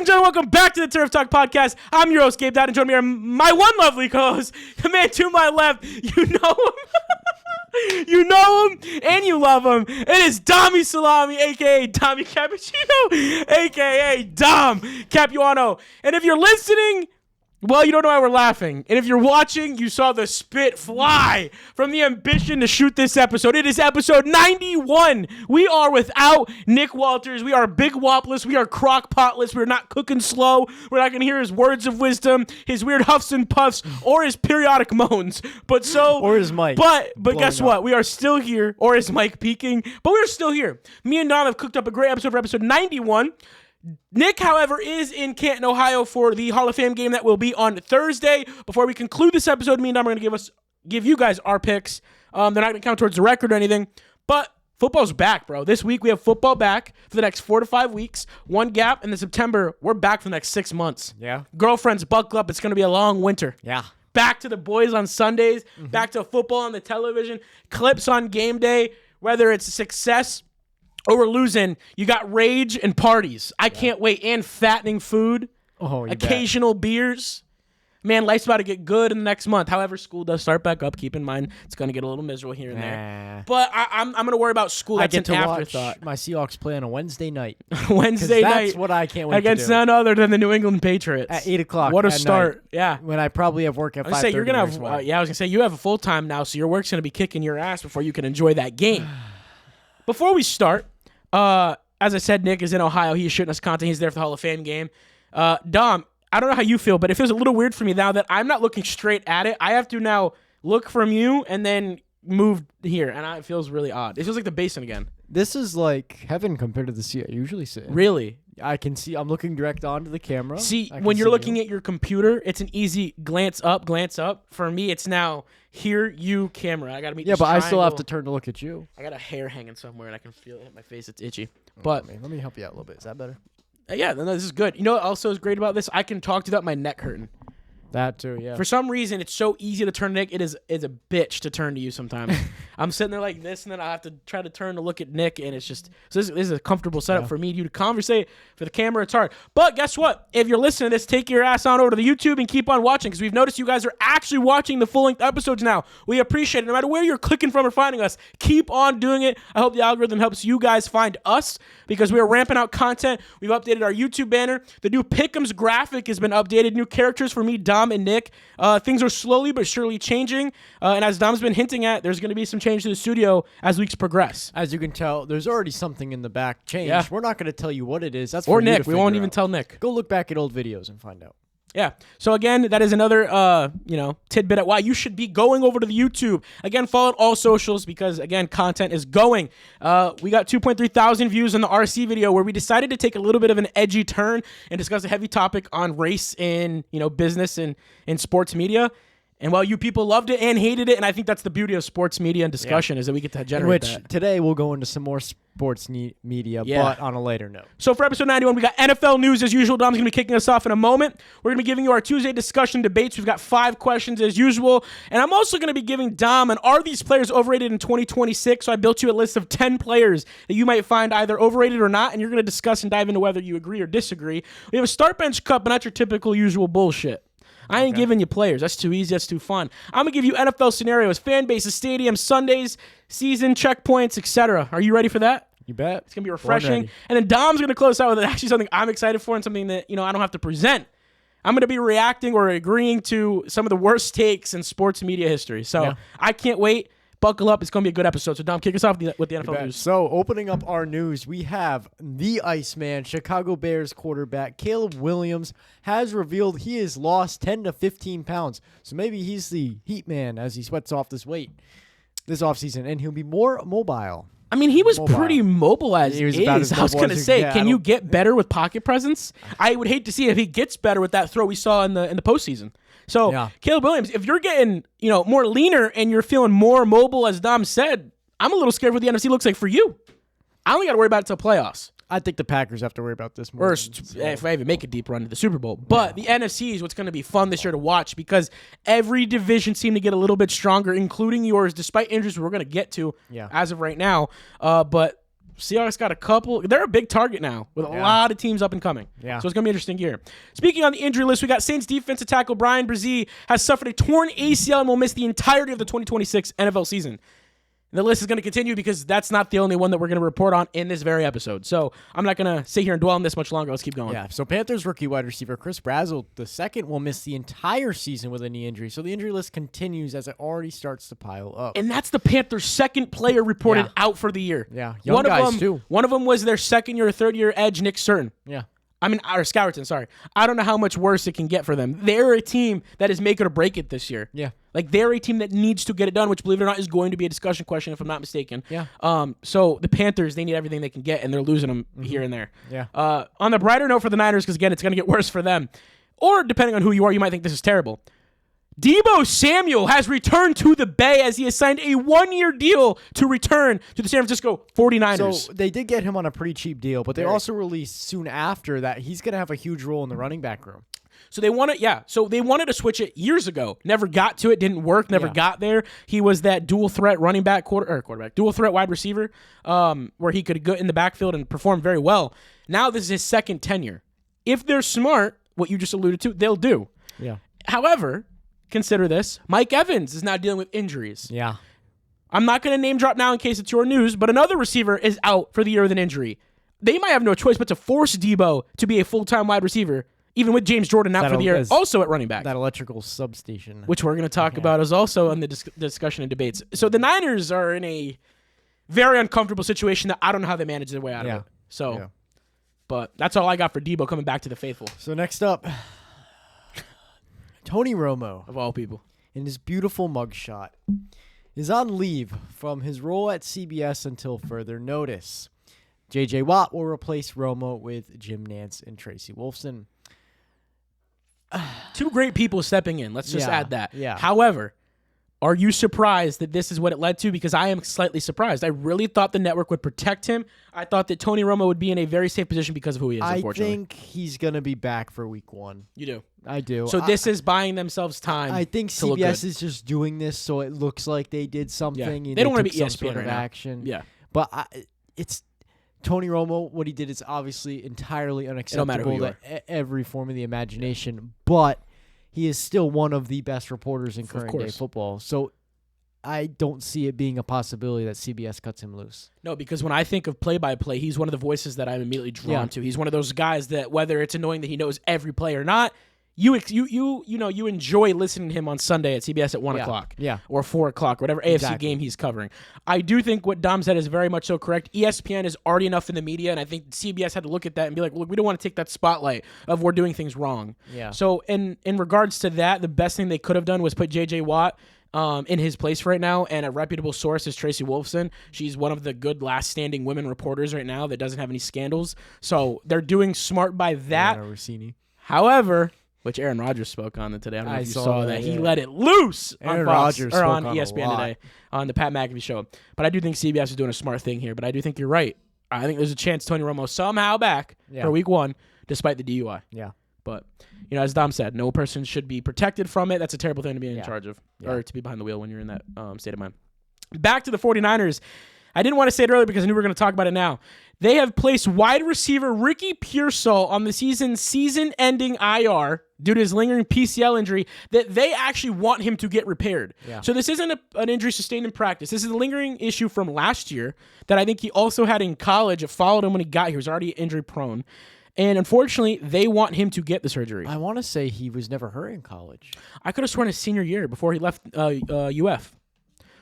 and gentlemen, welcome back to the Turf Talk Podcast. I'm your host, Gabe Dowd, and joining me are my one lovely co-host, the man to my left. You know him. You know him, and you love him. It is Dami Salami, a.k.a. Dami Cappuccino, a.k.a. Dom Capuano. And if you're listening, well, you don't know why we're laughing. And if you're watching, you saw the spit fly from the ambition to shoot this episode. It is episode 91. We are without Nick Walters. We are big wopless. We are crock potless. We're not cooking slow. We're not going to hear his words of wisdom, his weird huffs and puffs, or his periodic moans. Or his mic. But guess what? We are still here. Or his mic peaking. But we're still here. Me and Dom have cooked up a great episode for episode 91. Nick, however, is in Canton, Ohio for the Hall of Fame game that will be on Thursday. Before we conclude this episode, me and Dom are going to give you guys our picks. They're not going to count towards the record or anything, but football's back, bro. This week we have football back for the next 4 to 5 weeks. One gap, and in September, we're back for the next 6 months. Yeah. Girlfriends, buckle up. It's going to be a long winter. Yeah. Back to the boys on Sundays, back to football on the television, clips on game day, whether it's a success or we're losing, you got rage and parties. I can't wait. And fattening food. Oh, occasional beers. Man, life's about to get good in the next month. However, school does start back up. Keep in mind, it's going to get a little miserable here and there. But I'm going to worry about school. That's I get an to afterthought. watch my Seahawks play on a Wednesday night. Wednesday night. That's what I can't wait against to do. none other than the New England Patriots. At 8 o'clock What a at start. night, Yeah. When I probably have work at 5:30. I was going to say, you have a full time now, so your work's going to be kicking your ass before you can enjoy that game. Before we start, as I said, Nick is in Ohio. He's shooting us content. He's there for the Hall of Fame game. Dom, I don't know how you feel, but it feels a little weird for me now that I'm not looking straight at it. I have to now look from you and then move here, and it feels really odd. It feels like the basin again. This is like heaven compared to the seat I usually sit in. Really? I can see. I'm looking direct onto the camera. See, when you're looking at your computer, it's an easy glance up, glance up. For me, it's now here, you, camera. I got to meet this but I still have triangle. to turn to look at you. I got a hair hanging somewhere, and I can feel it hit my face. It's itchy. But let me help you out a little bit. Is that better? Yeah, no, this is good. You know what also is great about this? I can talk to you without my neck hurting. That too, yeah. For some reason, it's so easy to turn Nick. It is a bitch to turn to you sometimes. I'm sitting there like this, and then I have to try to turn to look at Nick, and it's just so this is a comfortable setup for me and you to conversate. For the camera, it's hard. But guess what? If you're listening to this, take your ass on over to the YouTube and keep on watching because we've noticed you guys are actually watching the full-length episodes now. We appreciate it. No matter where you're clicking from or finding us, keep on doing it. I hope the algorithm helps you guys find us because we are ramping out content. We've updated our YouTube banner. The new Pick'ems graphic has been updated. New characters for me, Dom, and Nick. Things are slowly but surely changing. And as Dom's been hinting at, there's going to be some change to the studio as weeks progress. As you can tell, there's already something in the back changed. Yeah. We're not going to tell you what it is. That's Or for you Nick. to We won't figure even out. tell Nick. Go look back at old videos and find out. Yeah. So again, that is another tidbit at why you should be going over to the YouTube. Again, follow all socials because again, content is going. We got 2.3 thousand views on the RC video where we decided to take a little bit of an edgy turn and discuss a heavy topic on race in business and in sports media. And while you people loved it and hated it, and I think that's the beauty of sports media and discussion is that we get to generate that. Today we'll go into some more sports media, but on a later note. So for episode 91, we got NFL news as usual. Dom's going to be kicking us off in a moment. We're going to be giving you our Tuesday discussion debates. We've got 5 questions as usual. And I'm also going to be giving Dom an Are These Players Overrated in 2026? So I built you a list of 10 players that you might find either overrated or not, and you're going to discuss and dive into whether you agree or disagree. We have a start bench cup, but not your typical usual bullshit. I ain't giving you players. That's too easy. That's too fun. I'm going to give you NFL scenarios, fan bases, stadiums, Sundays, season, checkpoints, etc. Are you ready for that? You bet. It's going to be refreshing. And then Dom's going to close out with actually something I'm excited for and something that, I don't have to present. I'm going to be reacting or agreeing to some of the worst takes in sports media history. So I can't wait. Buckle up. It's going to be a good episode. So, Dom, kick us off with the NFL news. So, opening up our news, we have the Iceman, Chicago Bears quarterback, Caleb Williams, has revealed he has lost 10 to 15 pounds. So, maybe he's the Heat Man as he sweats off this weight this offseason, and he'll be more mobile. I mean, he was pretty mobile as is. I was going to say, can you get better with pocket presence? I would hate to see if he gets better with that throw we saw in the postseason. So, Caleb Williams, if you're getting, more leaner and you're feeling more mobile, as Dom said, I'm a little scared what the NFC looks like for you. I only got to worry about it till playoffs. I think the Packers have to worry about this more. If I even make a deep run to the Super Bowl. But the NFC is what's going to be fun this year to watch because every division seemed to get a little bit stronger, including yours, despite injuries we're going to get to as of right now. But Seahawks got a couple. They're a big target now with a lot of teams up and coming. Yeah. So it's going to be an interesting year. Speaking on the injury list, we got Saints defensive tackle Brian Brzee has suffered a torn ACL and will miss the entirety of the 2026 NFL season. The list is going to continue because that's not the only one that we're going to report on in this very episode. So I'm not going to sit here and dwell on this much longer. Let's keep going. Yeah, so Panthers rookie wide receiver Chris Brazzell II will miss the entire season with a knee injury. So the injury list continues as it already starts to pile up. And that's the Panthers' second player reported out for the year. Yeah, young guys too. One of them was their second year or third year edge, Nick Sutton. Yeah. Or Scourton, sorry. I don't know how much worse it can get for them. They're a team that is make it or break it this year. Yeah. Like, they're a team that needs to get it done, which, believe it or not, is going to be a discussion question, if I'm not mistaken. Yeah. So the Panthers, they need everything they can get, and they're losing them here and there. Yeah. On the brighter note for the Niners, because, again, it's going to get worse for them. Or, depending on who you are, you might think this is terrible. Deebo Samuel has returned to the Bay as he has signed a 1-year deal to return to the San Francisco 49ers. So they did get him on a pretty cheap deal, but they also released soon after that he's going to have a huge role in the running back room. So they wanted, So they wanted to switch it years ago. Never got to it. Didn't work. Never got there. He was that dual threat running back quarterback, dual threat wide receiver, where he could go in the backfield and perform very well. Now this is his second tenure. If they're smart, what you just alluded to, they'll do. Yeah. However, consider this: Mike Evans is now dealing with injuries. Yeah. I'm not going to name drop now in case it's your news, but another receiver is out for the year with an injury. They might have no choice but to force Deebo to be a full-time wide receiver, even with James Jordan out for the year, also at running back. That electrical substation. Which we're going to talk about is also in the discussion and debates. So the Niners are in a very uncomfortable situation that I don't know how they manage their way out of it. So, but that's all I got for Deebo coming back to the faithful. So next up, Tony Romo, of all people, in his beautiful mugshot, is on leave from his role at CBS until further notice. J.J. Watt will replace Romo with Jim Nantz and Tracy Wolfson. Two great people stepping in. Let's just add that. Yeah. However, are you surprised that this is what it led to? Because I am slightly surprised. I really thought the network would protect him. I thought that Tony Romo would be in a very safe position because of who he is, unfortunately. I think he's going to be back for week 1. You do? I do. So this is buying themselves time. I think CBS is just doing this so it looks like they did something. Yeah. They don't want to be some ESPN sort right of now. action. Yeah. But it's Tony Romo. What he did is obviously entirely unacceptable to every form of the imagination. But he is still one of the best reporters in current day football. So I don't see it being a possibility that CBS cuts him loose. No, because when I think of play-by-play, he's one of the voices that I'm immediately drawn to. He's one of those guys that, whether it's annoying that he knows every play or not, you enjoy listening to him on Sunday at CBS at 1 o'clock or 4 o'clock, whatever AFC game he's covering. I do think what Dom said is very much so correct. ESPN is already enough in the media, and I think CBS had to look at that and be like, look, we don't want to take that spotlight of we're doing things wrong. Yeah. So in regards to that, the best thing they could have done was put J.J. Watt in his place right now, and a reputable source is Tracy Wolfson. She's one of the good last standing women reporters right now that doesn't have any scandals. So they're doing smart by that. However, which Aaron Rodgers spoke on today. I don't know if you saw that. He let it loose on Fox, or on ESPN today on the Pat McAfee show. But I do think CBS is doing a smart thing here. But I do think you're right. I think there's a chance Tony Romo somehow back for week 1, despite the DUI. Yeah. But, as Dom said, no person should be protected from it. That's a terrible thing to be in charge of or to be behind the wheel when you're in that state of mind. Back to the 49ers. I didn't want to say it earlier because I knew we were going to talk about it now. They have placed wide receiver Ricky Pearsall on the season-ending IR due to his lingering PCL injury that they actually want him to get repaired. Yeah. So this isn't an injury sustained in practice. This is a lingering issue from last year that I think he also had in college. It followed him when he got here. He was already injury-prone. And unfortunately, they want him to get the surgery. I want to say he was never hurt in college. I could have sworn his senior year before he left UF.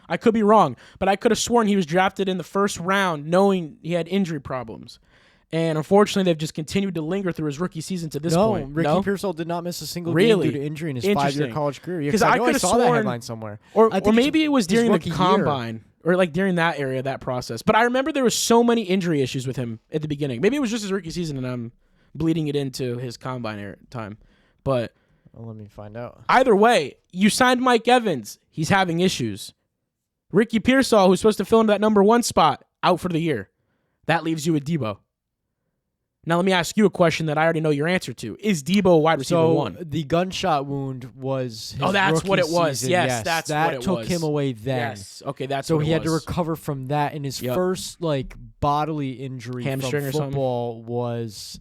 I could be wrong, but I could have sworn he was drafted in the first round knowing he had injury problems. And unfortunately, they've just continued to linger through his rookie season to this point. Ricky Pearsall did not miss a single game due to injury in his 5-year college career. Because I could have saw that headline somewhere. Or maybe it was during the combine. Or like during that area, that process. But I remember there was so many injury issues with him at the beginning. Maybe it was just his rookie season and I'm bleeding it into his combine time. But let me find out. Either way, you signed Mike Evans. He's having issues. Ricky Pearsall, who's supposed to fill into that number 1 spot, out for the year. That leaves you with Deebo. Now, let me ask you a question that I already know your answer to. Is Debo a wide receiver one? The gunshot wound was his that's what it was. season. Yes, that's what it was. That took him away then. Yes. Okay, that's so what it was. he had to recover from that, and his first bodily injury Hamstring from football was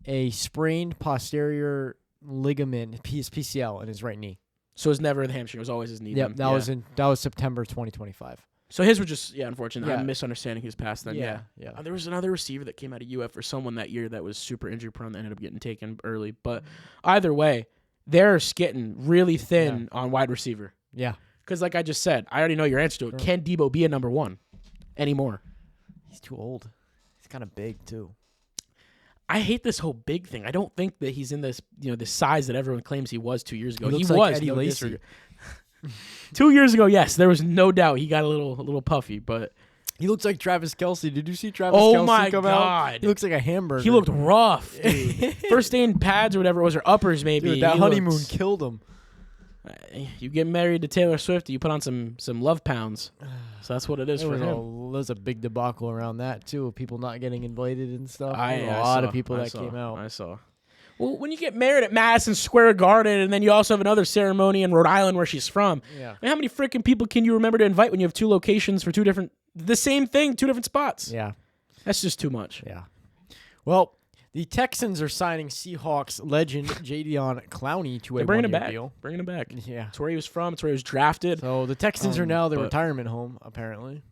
a sprained posterior ligament, PCL, in his right knee. So it was never the hamstring. It was always his knee. Yep, that was September 2025. So his were just unfortunate. Yeah. I'm misunderstanding his past then. Yeah. There was another receiver that came out of UF for someone that year that was super injury prone that ended up getting taken early. But either way, they're getting really thin on wide receiver. Yeah. Because like I just said, I already know your answer to it. Can Debo be a number one anymore? He's too old. He's kind of big too. I hate this whole big thing. I don't think that he's in this, this size that everyone claims he was 2 years ago. He was like Eddie Lacy. 2 years ago, yes, there was no doubt he got a little puffy, but he looks like Travis Kelce. Did you see Travis Kelce come out? Oh my God. He looks like a hamburger. He looked rough, dude. First day in pads or whatever it was, or uppers maybe. Dude, that honeymoon killed him. You get married to Taylor Swift, you put on some love pounds. So that's what it is for him. There was a big debacle around that too, of people not getting invited and stuff. A lot of people that came out. I saw. Well, when you get married at Madison Square Garden, and then you also have another ceremony in Rhode Island where she's from, how many freaking people can you remember to invite when you have two locations for the same thing, two different spots? Yeah. That's just too much. Yeah. Well, the Texans are signing Seahawks legend Jadeveon Clowney to a one-year deal. Bringing him back. Yeah. It's where he was from. It's where he was drafted. So the Texans are now the retirement home, apparently.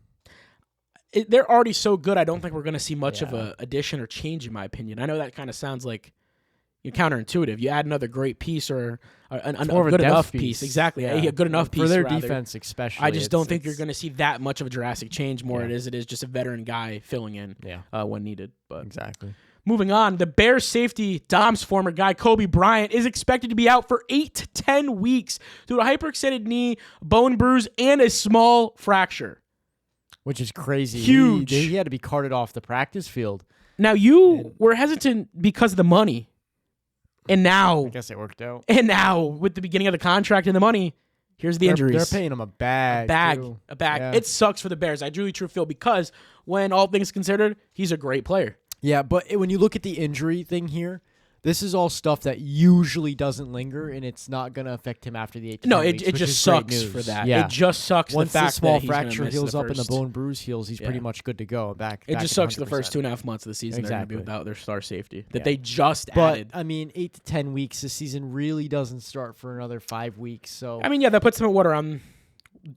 They're already so good, I don't think we're going to see much of a addition or change, in my opinion. I know that kind of sounds like counterintuitive. You add another great piece or a good enough piece. Exactly. Yeah. A good enough piece. For their defense, especially. I just don't think you're going to see that much of a drastic change. It is just a veteran guy filling in when needed. But exactly. Moving on, the Bears safety, Dom's former guy, Kobe Bryant, is expected to be out for 8 to 10 weeks due to a hyperextended knee, bone bruise, and a small fracture. Which is crazy. Huge. He had to be carted off the practice field. Now, you were hesitant because of the money. And now, I guess it worked out. And now, with the beginning of the contract and the money, here's the injuries. They're paying him a bag. A bag. Yeah. It sucks for the Bears. I truly feel because when all things considered, he's a great player. Yeah, but when you look at the injury thing here, this is all stuff that usually doesn't linger, and it's not going to affect him after the 8 to 10 weeks, it just sucks for that. Yeah. It just sucks. Once the fact small that fracture heals up and the bone bruise heals, he's pretty much good to go. It just sucks the first 2.5 months of the season they're going to be without their star safety that they just added. But, 8 to 10 weeks, the season really doesn't start for another 5 weeks. So that puts them at around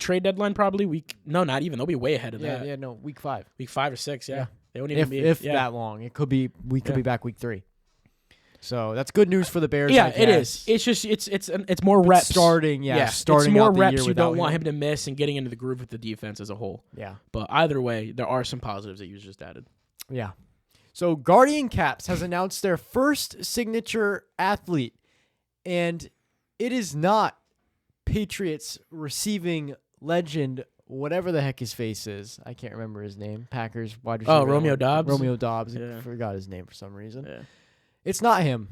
trade deadline probably? No, not even. They'll be way ahead of that. Yeah, no, week 5. Week 5 or 6, yeah. They won't even be that long. It could be we could be back week 3. So that's good news for the Bears. Yeah, it is. It's just it's more reps starting. Starting. It's more out the reps year you don't want him to miss and getting into the groove with the defense as a whole. Yeah. But either way, there are some positives that you just added. Yeah. So Guardian Caps has announced their first signature athlete, and it is not Patriots receiving legend, whatever the heck his face is. I can't remember his name. Packers wide receiver. Oh, Romeo Doubs. Romeo Doubs. Yeah. I forgot his name for some reason. Yeah. It's not him,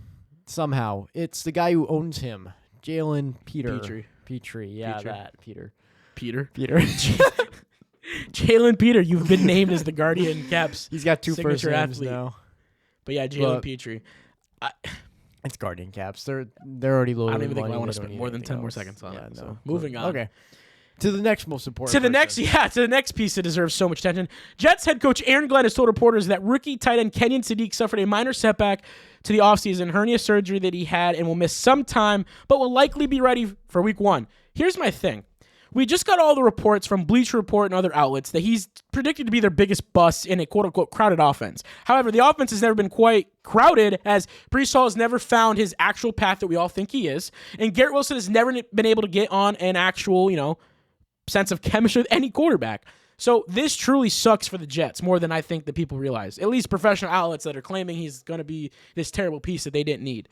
somehow. It's the guy who owns him, Jalen Petrie. Yeah, that. Peter. Jalen Peter, you've been named as the Guardian Caps. He's got 2 first names athlete. now. But yeah, Jalen Petrie. It's Guardian Caps. They're already loaded. I don't even think I want to spend more than 10 more seconds on it. So moving on. Okay. To the next most important. To the next piece that deserves so much attention. Jets head coach Aaron Glenn has told reporters that rookie tight end Kenyon Sadiq suffered a minor setback to the offseason hernia surgery that he had and will miss some time, but will likely be ready for week 1. Here's my thing. We just got all the reports from Bleacher Report and other outlets that he's predicted to be their biggest bust in a quote-unquote crowded offense. However, the offense has never been quite crowded as Breece Hall has never found his actual path that we all think he is, and Garrett Wilson has never been able to get on an actual, sense of chemistry with any quarterback. So this truly sucks for the Jets more than I think that people realize. At least professional outlets that are claiming he's going to be this terrible piece that they didn't need.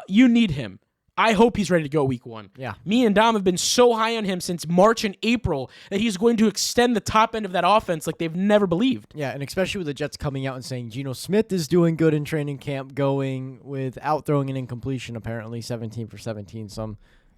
You need him. I hope he's ready to go week 1. Yeah. Me and Dom have been so high on him since March and April that he's going to extend the top end of that offense like they've never believed. Yeah, and especially with the Jets coming out and saying Geno Smith is doing good in training camp, going without throwing an incompletion, apparently 17 for 17,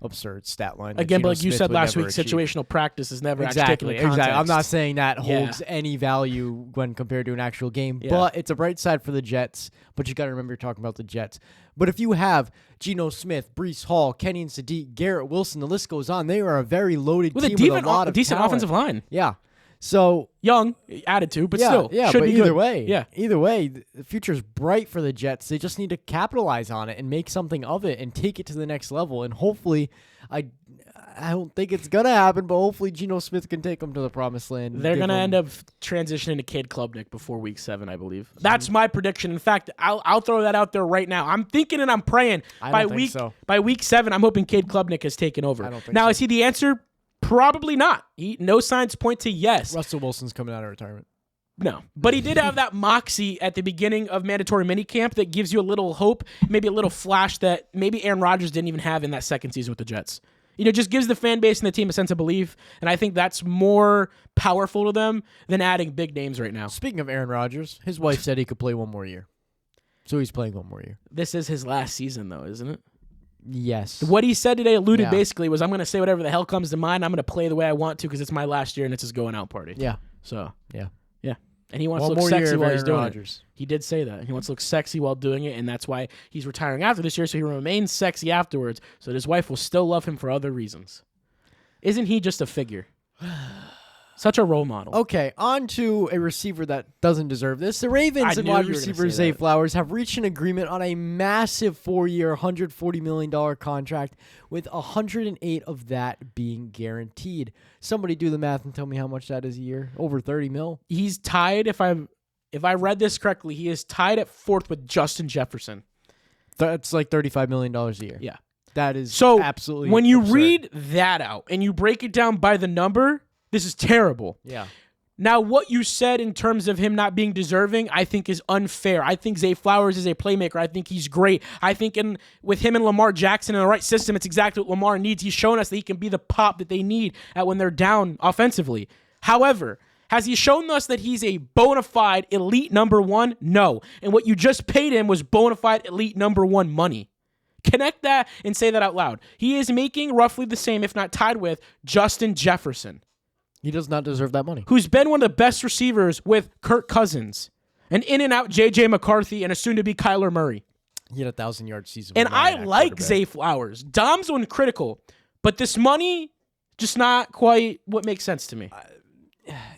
absurd stat line. that Again, Geno but like you Smith said would last never week, achieve. situational practice is never actually Exactly, taken into context. I'm not saying that holds Yeah. any value when compared to an actual game, Yeah. but it's a bright side for the Jets. But you got to remember you're talking about the Jets. But if you have Geno Smith, Breece Hall, Kenny and Sadiq, Garrett Wilson, the list goes on. They are a very loaded with a team with a lot of decent talent. offensive line. Yeah. So Young, added to, but still, yeah. should But be either good. way, Yeah. either way, the future's bright for the Jets. They just need to capitalize on it and make something of it and take it to the next level. And hopefully, I don't think it's gonna happen, but hopefully Geno Smith can take them to the promised land. They're going to end up transitioning to Cade Klubnik before week 7, I believe. That's my prediction. In fact, I'll throw that out there right now. I'm thinking and I'm praying I by don't think week so. by week 7, I'm hoping Cade Klubnik has taken over. I don't think Now, so. is he the answer? Probably not. No signs point to yes. Russell Wilson's coming out of retirement. No. But he did have that moxie at the beginning of mandatory minicamp that gives you a little hope, maybe a little flash that maybe Aaron Rodgers didn't even have in that second season with the Jets. Just gives the fan base and the team a sense of belief, and I think that's more powerful to them than adding big names right now. Speaking of Aaron Rodgers, his wife said he could play one more year. So he's playing one more year. This is his last season, though, isn't it? Yes. What he said today alluded Yeah. basically was, I'm going to say whatever the hell comes to mind. I'm going to play the way I want to because it's my last year and it's his going out party. Yeah. So, Yeah. yeah. And he wants One to look more year sexy of while he's Aaron doing Rodgers. it. He did say that. He wants to look sexy while doing it, and that's why he's retiring after this year, so he remains sexy afterwards, so his wife will still love him for other reasons. Isn't he just a figure? Such a role model. Okay, on to a receiver that doesn't deserve this. The Ravens I and knew wide you were gonna receiver say Zay that. Flowers have reached an agreement on a massive 4-year, $140 million contract, with 108 of that being guaranteed. Somebody do the math and tell me how much that is a year. Over 30 mil. He's tied, if I read this correctly, he is tied at 4th with Justin Jefferson. That's like $35 million a year. Yeah. That is So absolutely when you absurd. read that out and you break it down by the number, this is terrible. Yeah. Now, what you said in terms of him not being deserving, I think is unfair. I think Zay Flowers is a playmaker. I think he's great. I think with him and Lamar Jackson in the right system, it's exactly what Lamar needs. He's shown us that he can be the pop that they need at when they're down offensively. However, has he shown us that he's a bona fide elite number 1? No. And what you just paid him was bona fide elite number 1 money. Connect that and say that out loud. He is making roughly the same, if not tied with, Justin Jefferson, He does not deserve that money. who's been one of the best receivers with Kirk Cousins, an in-and-out J.J. McCarthy, and a soon-to-be Kyler Murray. He had a 1,000-yard season. And with I Ryan at like quarterback. Zay Flowers. Dom's one critical, but this money, just not quite what makes sense to me.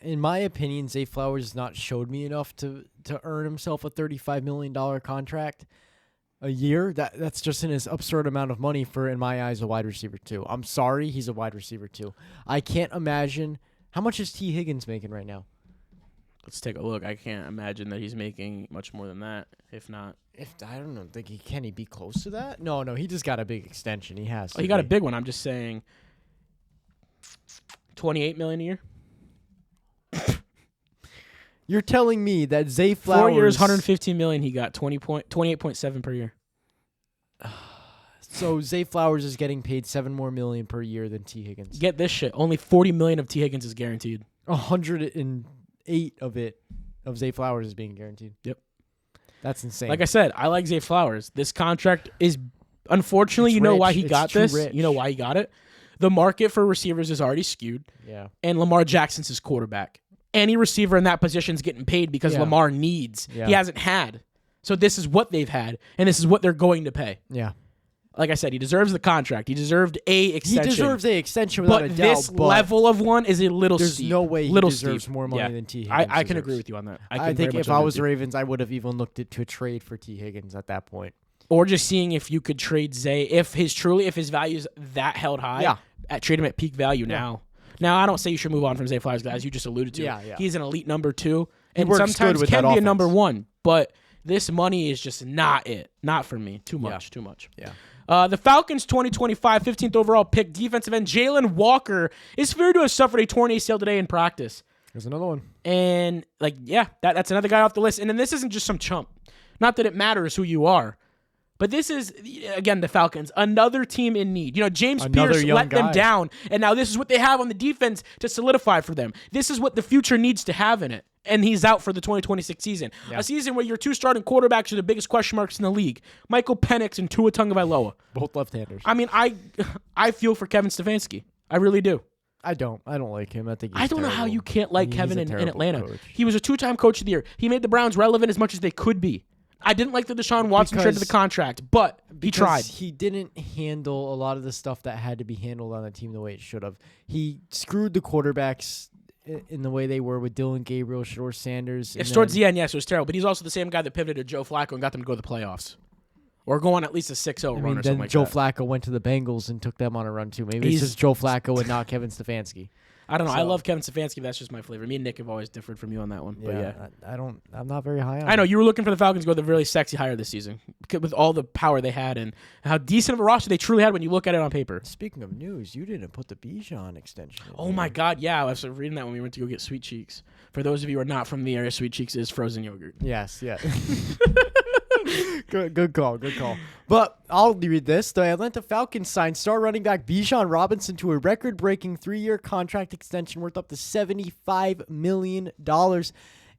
In my opinion, Zay Flowers has not showed me enough to earn himself a $35 million contract a year. That's just in his absurd amount of money for, in my eyes, a wide receiver too. I'm sorry, he's a wide receiver too. I can't imagine how much is T. Higgins making right now. Let's take a look. I can't imagine that he's making much more than that, if not. If I don't know, think can he be close to that? No, he just got a big extension. He has. Oh, he got a big one. I'm just saying $28 million a year. You're telling me that Zay Flowers 4 years, $115 million. He got 28.7 per year. So Zay Flowers is getting paid $7 more million per year than T. Higgins. Get this shit. Only $40 million of T. Higgins is guaranteed. 108 of Zay Flowers is being guaranteed. Yep. That's insane. Like I said, I like Zay Flowers. This contract is, unfortunately, It's you know rich. why he It's got too this? rich. You know why he got it? The market for receivers is already skewed, yeah. and Lamar Jackson's his quarterback. Any receiver in that position is getting paid because Yeah. Lamar needs. Yeah. He hasn't had. So this is what they've had, and this is what they're going to pay. Yeah. Like I said, he deserves the contract. He deserved a extension. He deserves a extension without but a doubt. this level of one is a little there's steep. no way he little deserves steep. more money Yeah. than T. Higgins I can deserves. agree with you on that. I can think very if much I agree was with the you. Ravens, I would have even looked to a trade for T. Higgins at that point. Or just seeing if you could trade Zay if his value is that held high. Yeah. Trade him at peak value now. Now I don't say you should move on from Zay Flowers, guys. You just alluded to. Yeah, yeah. He's an elite number 2, and works good sometimes with can that be a number offense. 1. But this money is just not it. Not for me. Too much. Too much. Yeah. The Falcons' 2025 15th overall pick defensive end Jalen Walker is feared to have suffered a torn ACL today in practice. There's another one. And, that's another guy off the list. And then this isn't just some chump. Not that it matters who you are. But this is, again, the Falcons, another team in need. James Another Pierce young let them guy. down, and now this is what they have on the defense to solidify for them. This is what the future needs to have in it. and he's out for the 2026 season. Yeah. A season where your two starting quarterbacks are the biggest question marks in the league. Michael Penix and Tua Tagovailoa. Both left-handers. I mean, I feel for Kevin Stefanski. I really do. I don't like him. I think he's I don't know how you can't like Kevin in Atlanta. Coach. He was a 2-time coach of the year. He made the Browns relevant as much as they could be. I didn't like the Deshaun Watson trade to the contract, but he tried. He didn't handle a lot of the stuff that had to be handled on the team the way it should have. He screwed the quarterbacks in the way they were with Dylan Gabriel, Shedeur Sanders. It's towards the end, yes, it was terrible. But he's also the same guy that pivoted to Joe Flacco and got them to go to the playoffs. Or go on at least a 6-0 run or something like Joe that. Flacco went to the Bengals and took them on a run too. Maybe it's just Joe Flacco and not Kevin Stefanski. I don't know. I love Kevin Stefanski, but that's just my flavor. Me and Nick have always differed from you on that one. But yeah. I'm not very high on I know you were looking for the Falcons to go the really sexy hire this season with all the power they had and how decent of a roster they truly had when you look at it on paper. Speaking of news, you didn't put the Bijan extension in Oh my God, yeah. I was reading that when we went to go get Sweet Cheeks. For those of you who are not from the area, Sweet Cheeks is frozen yogurt. Yes. Good call. But I'll read this. The Atlanta Falcons signed star running back Bijan Robinson to a record-breaking 3-year contract extension worth up to $75 million.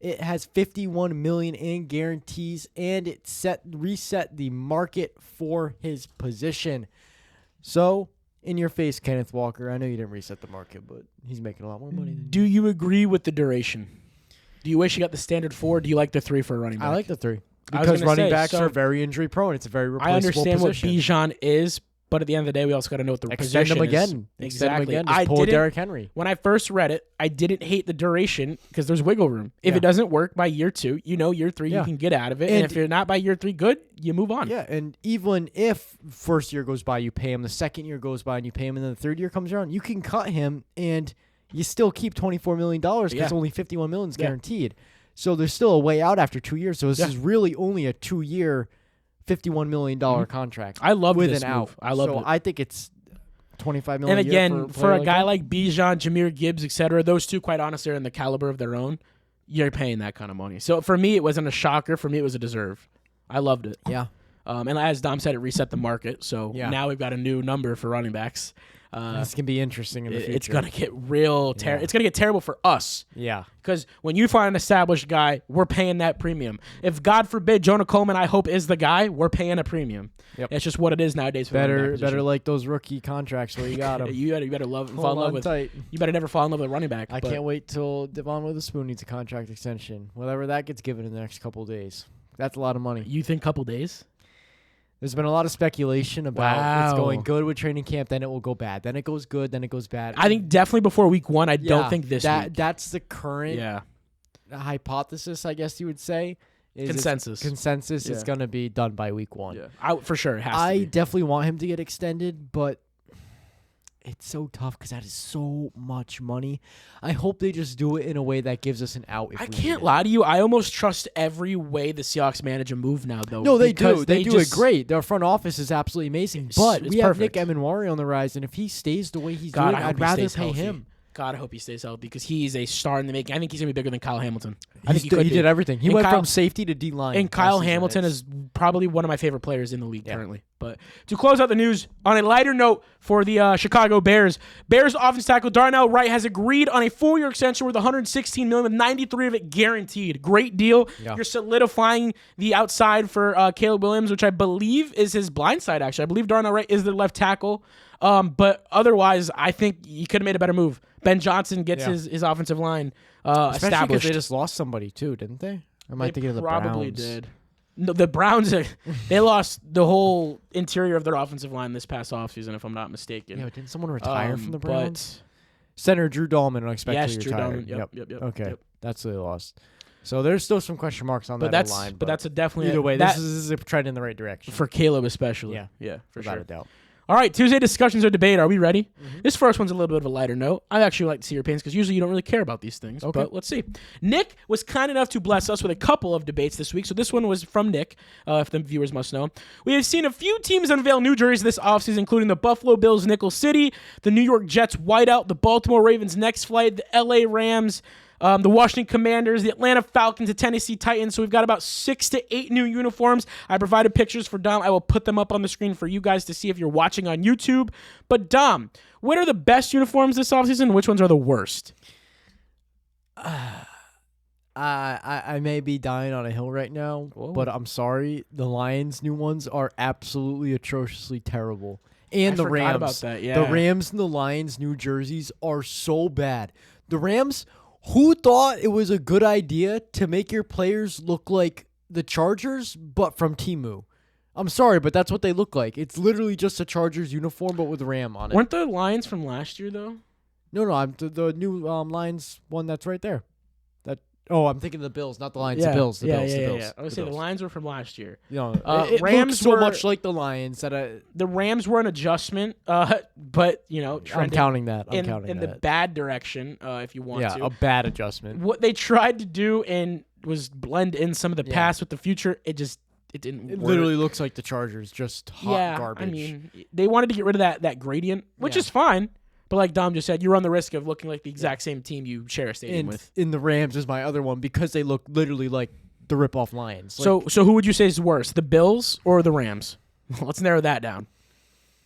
It has $51 million in guarantees, and it reset the market for his position. So, in your face, Kenneth Walker. I know you didn't reset the market, but he's making a lot more money than you. Do you agree with the duration? Do you wish you got the standard 4? Do you like the 3 for a running back? I like the 3. Because running backs are very injury prone. It's a very replaceable I understand position. what Bijan is, but at the end of the day, we also got to know what the Extend position him is. again. Exactly. Extend him again. Just pull Derrick Henry. When I first read it, I didn't hate the duration because there's wiggle room. If it doesn't work by year 2, year 3 you can get out of it. And if you're not by year 3 good, you move on. Yeah, and even if first year goes by, you pay him. The second year goes by, and you pay him. And then the third year comes around, you can cut him, and you still keep $24 million because only $51 million is guaranteed. So there's still a way out after 2 years. So this is really only a 2-year, $51 million contract. I love with this an move. out. I love it. I think it's $25 million. And again, for a guy that. like Bijan, Jahmyr Gibbs, etc., those two, quite honestly, are in the caliber of their own. You're paying that kind of money. So for me, it wasn't a shocker. For me, it was a deserve. I loved it. Yeah. And as Dom said, it reset the market. So now we've got a new number for running backs. This can be interesting in the future. It's gonna get real. It's gonna get terrible for us. Yeah. Because when you find an established guy, we're paying that premium. If God forbid Jonah Coleman, I hope, is the guy, we're paying a premium. Yep. It's just what it is nowadays. For better like those rookie contracts where you got them. you better love and fall in love with. Tight. You better never fall in love with a running back. I can't wait till Devon Witherspoon needs a contract extension. Whatever that gets given in the next couple of days. That's a lot of money. You think couple days? There's been a lot of speculation about it's going good with training camp, then it will go bad. Then it goes good, then it goes bad. I think definitely before week 1. I don't think this week. That's the current hypothesis, I guess you would say. Consensus is going to be done by week 1. Yeah, for sure. It has to I be. definitely want him to get extended, but it's so tough because that is so much money. I hope they just do it in a way that gives us an out. I can't lie to you. I almost trust every way the Seahawks manage a move now, though. No, they do. They do it great. Their front office is absolutely amazing. But we have perfect. Nick Emenwari on the rise, and if he stays the way he's doing, I'd rather pay him. God, I hope he stays healthy because he's a star in the making. I think he's going to be bigger than Kyle Hamilton. He did everything. He went from safety to D-line. And Kyle Hamilton is probably one of my favorite players in the league currently. But to close out the news, on a lighter note for the Chicago Bears offense tackle Darnell Wright has agreed on a 4-year extension worth $116 million with 93 of it guaranteed. Great deal. Yeah. You're solidifying the outside for Caleb Williams, which I believe is his blind side, actually. I believe Darnell Wright is the left tackle. But otherwise, I think you could have made a better move. Ben Johnson gets his offensive line Especially established. because they just lost somebody too, didn't they? Or am I thinking of the Browns? Probably did. No, the Browns, they lost the whole interior of their offensive line this past offseason, if I'm not mistaken. Yeah, didn't someone retire from the Browns? But Center Drew Dahlman unexpectedly Drew retired. Dahlman. Yep. Okay, that's who they lost. So there's still some question marks on that line. But that's a definitely either way. This is a trend in the right direction for Caleb, especially. Yeah, for without sure. a doubt. All right, Tuesday discussions or debate. Are we ready? Mm-hmm. This first one's a little bit of a lighter note. I actually like to see your opinions because usually you don't really care about these things. Okay. But let's see. Nick was kind enough to bless us with a couple of debates this week. So this one was from Nick, if the viewers must know. We have seen a few teams unveil new jerseys this offseason, including the Buffalo Bills Nickel City, the New York Jets Whiteout, the Baltimore Ravens Next Flight, the LA Rams, the Washington Commanders, the Atlanta Falcons, the Tennessee Titans. So we've got about 6 to 8 new uniforms. I provided pictures for Dom. I will put them up on the screen for you guys to see if you're watching on YouTube. But Dom, what are the best uniforms this offseason? Which ones are the worst? I may be dying on a hill right now, Whoa. but I'm sorry. The Lions' new ones are absolutely atrociously terrible. And the forgot Rams. about that, yeah. The Rams and the Lions' new jerseys are so bad. The Rams, who thought it was a good idea to make your players look like the Chargers, but from Temu? I'm sorry, but that's what they look like. It's literally just a Chargers uniform, but with Ram on it. Weren't the Lions from last year, though? No, I'm the new Lions one that's right there. I'm thinking the Bills, not the Lions. The Bills. The Bills. I would say the Lions were from last year. You know, it Rams looks so were- much like the Lions that The Rams were an adjustment, but I'm trending counting that. in the bad direction, if you want to. a bad adjustment. What they tried to do and was blend in some of the Yeah. past with the future. It didn't It work. literally looks like the Chargers, just hot garbage. I mean, they wanted to get rid of that gradient, which Yeah. is fine. But like Dom just said, you run the risk of looking like the exact same team you share a stadium with. In the Rams is my other one because they look literally like the rip-off Lions. So who would you say is worse, the Bills or the Rams? Let's narrow that down.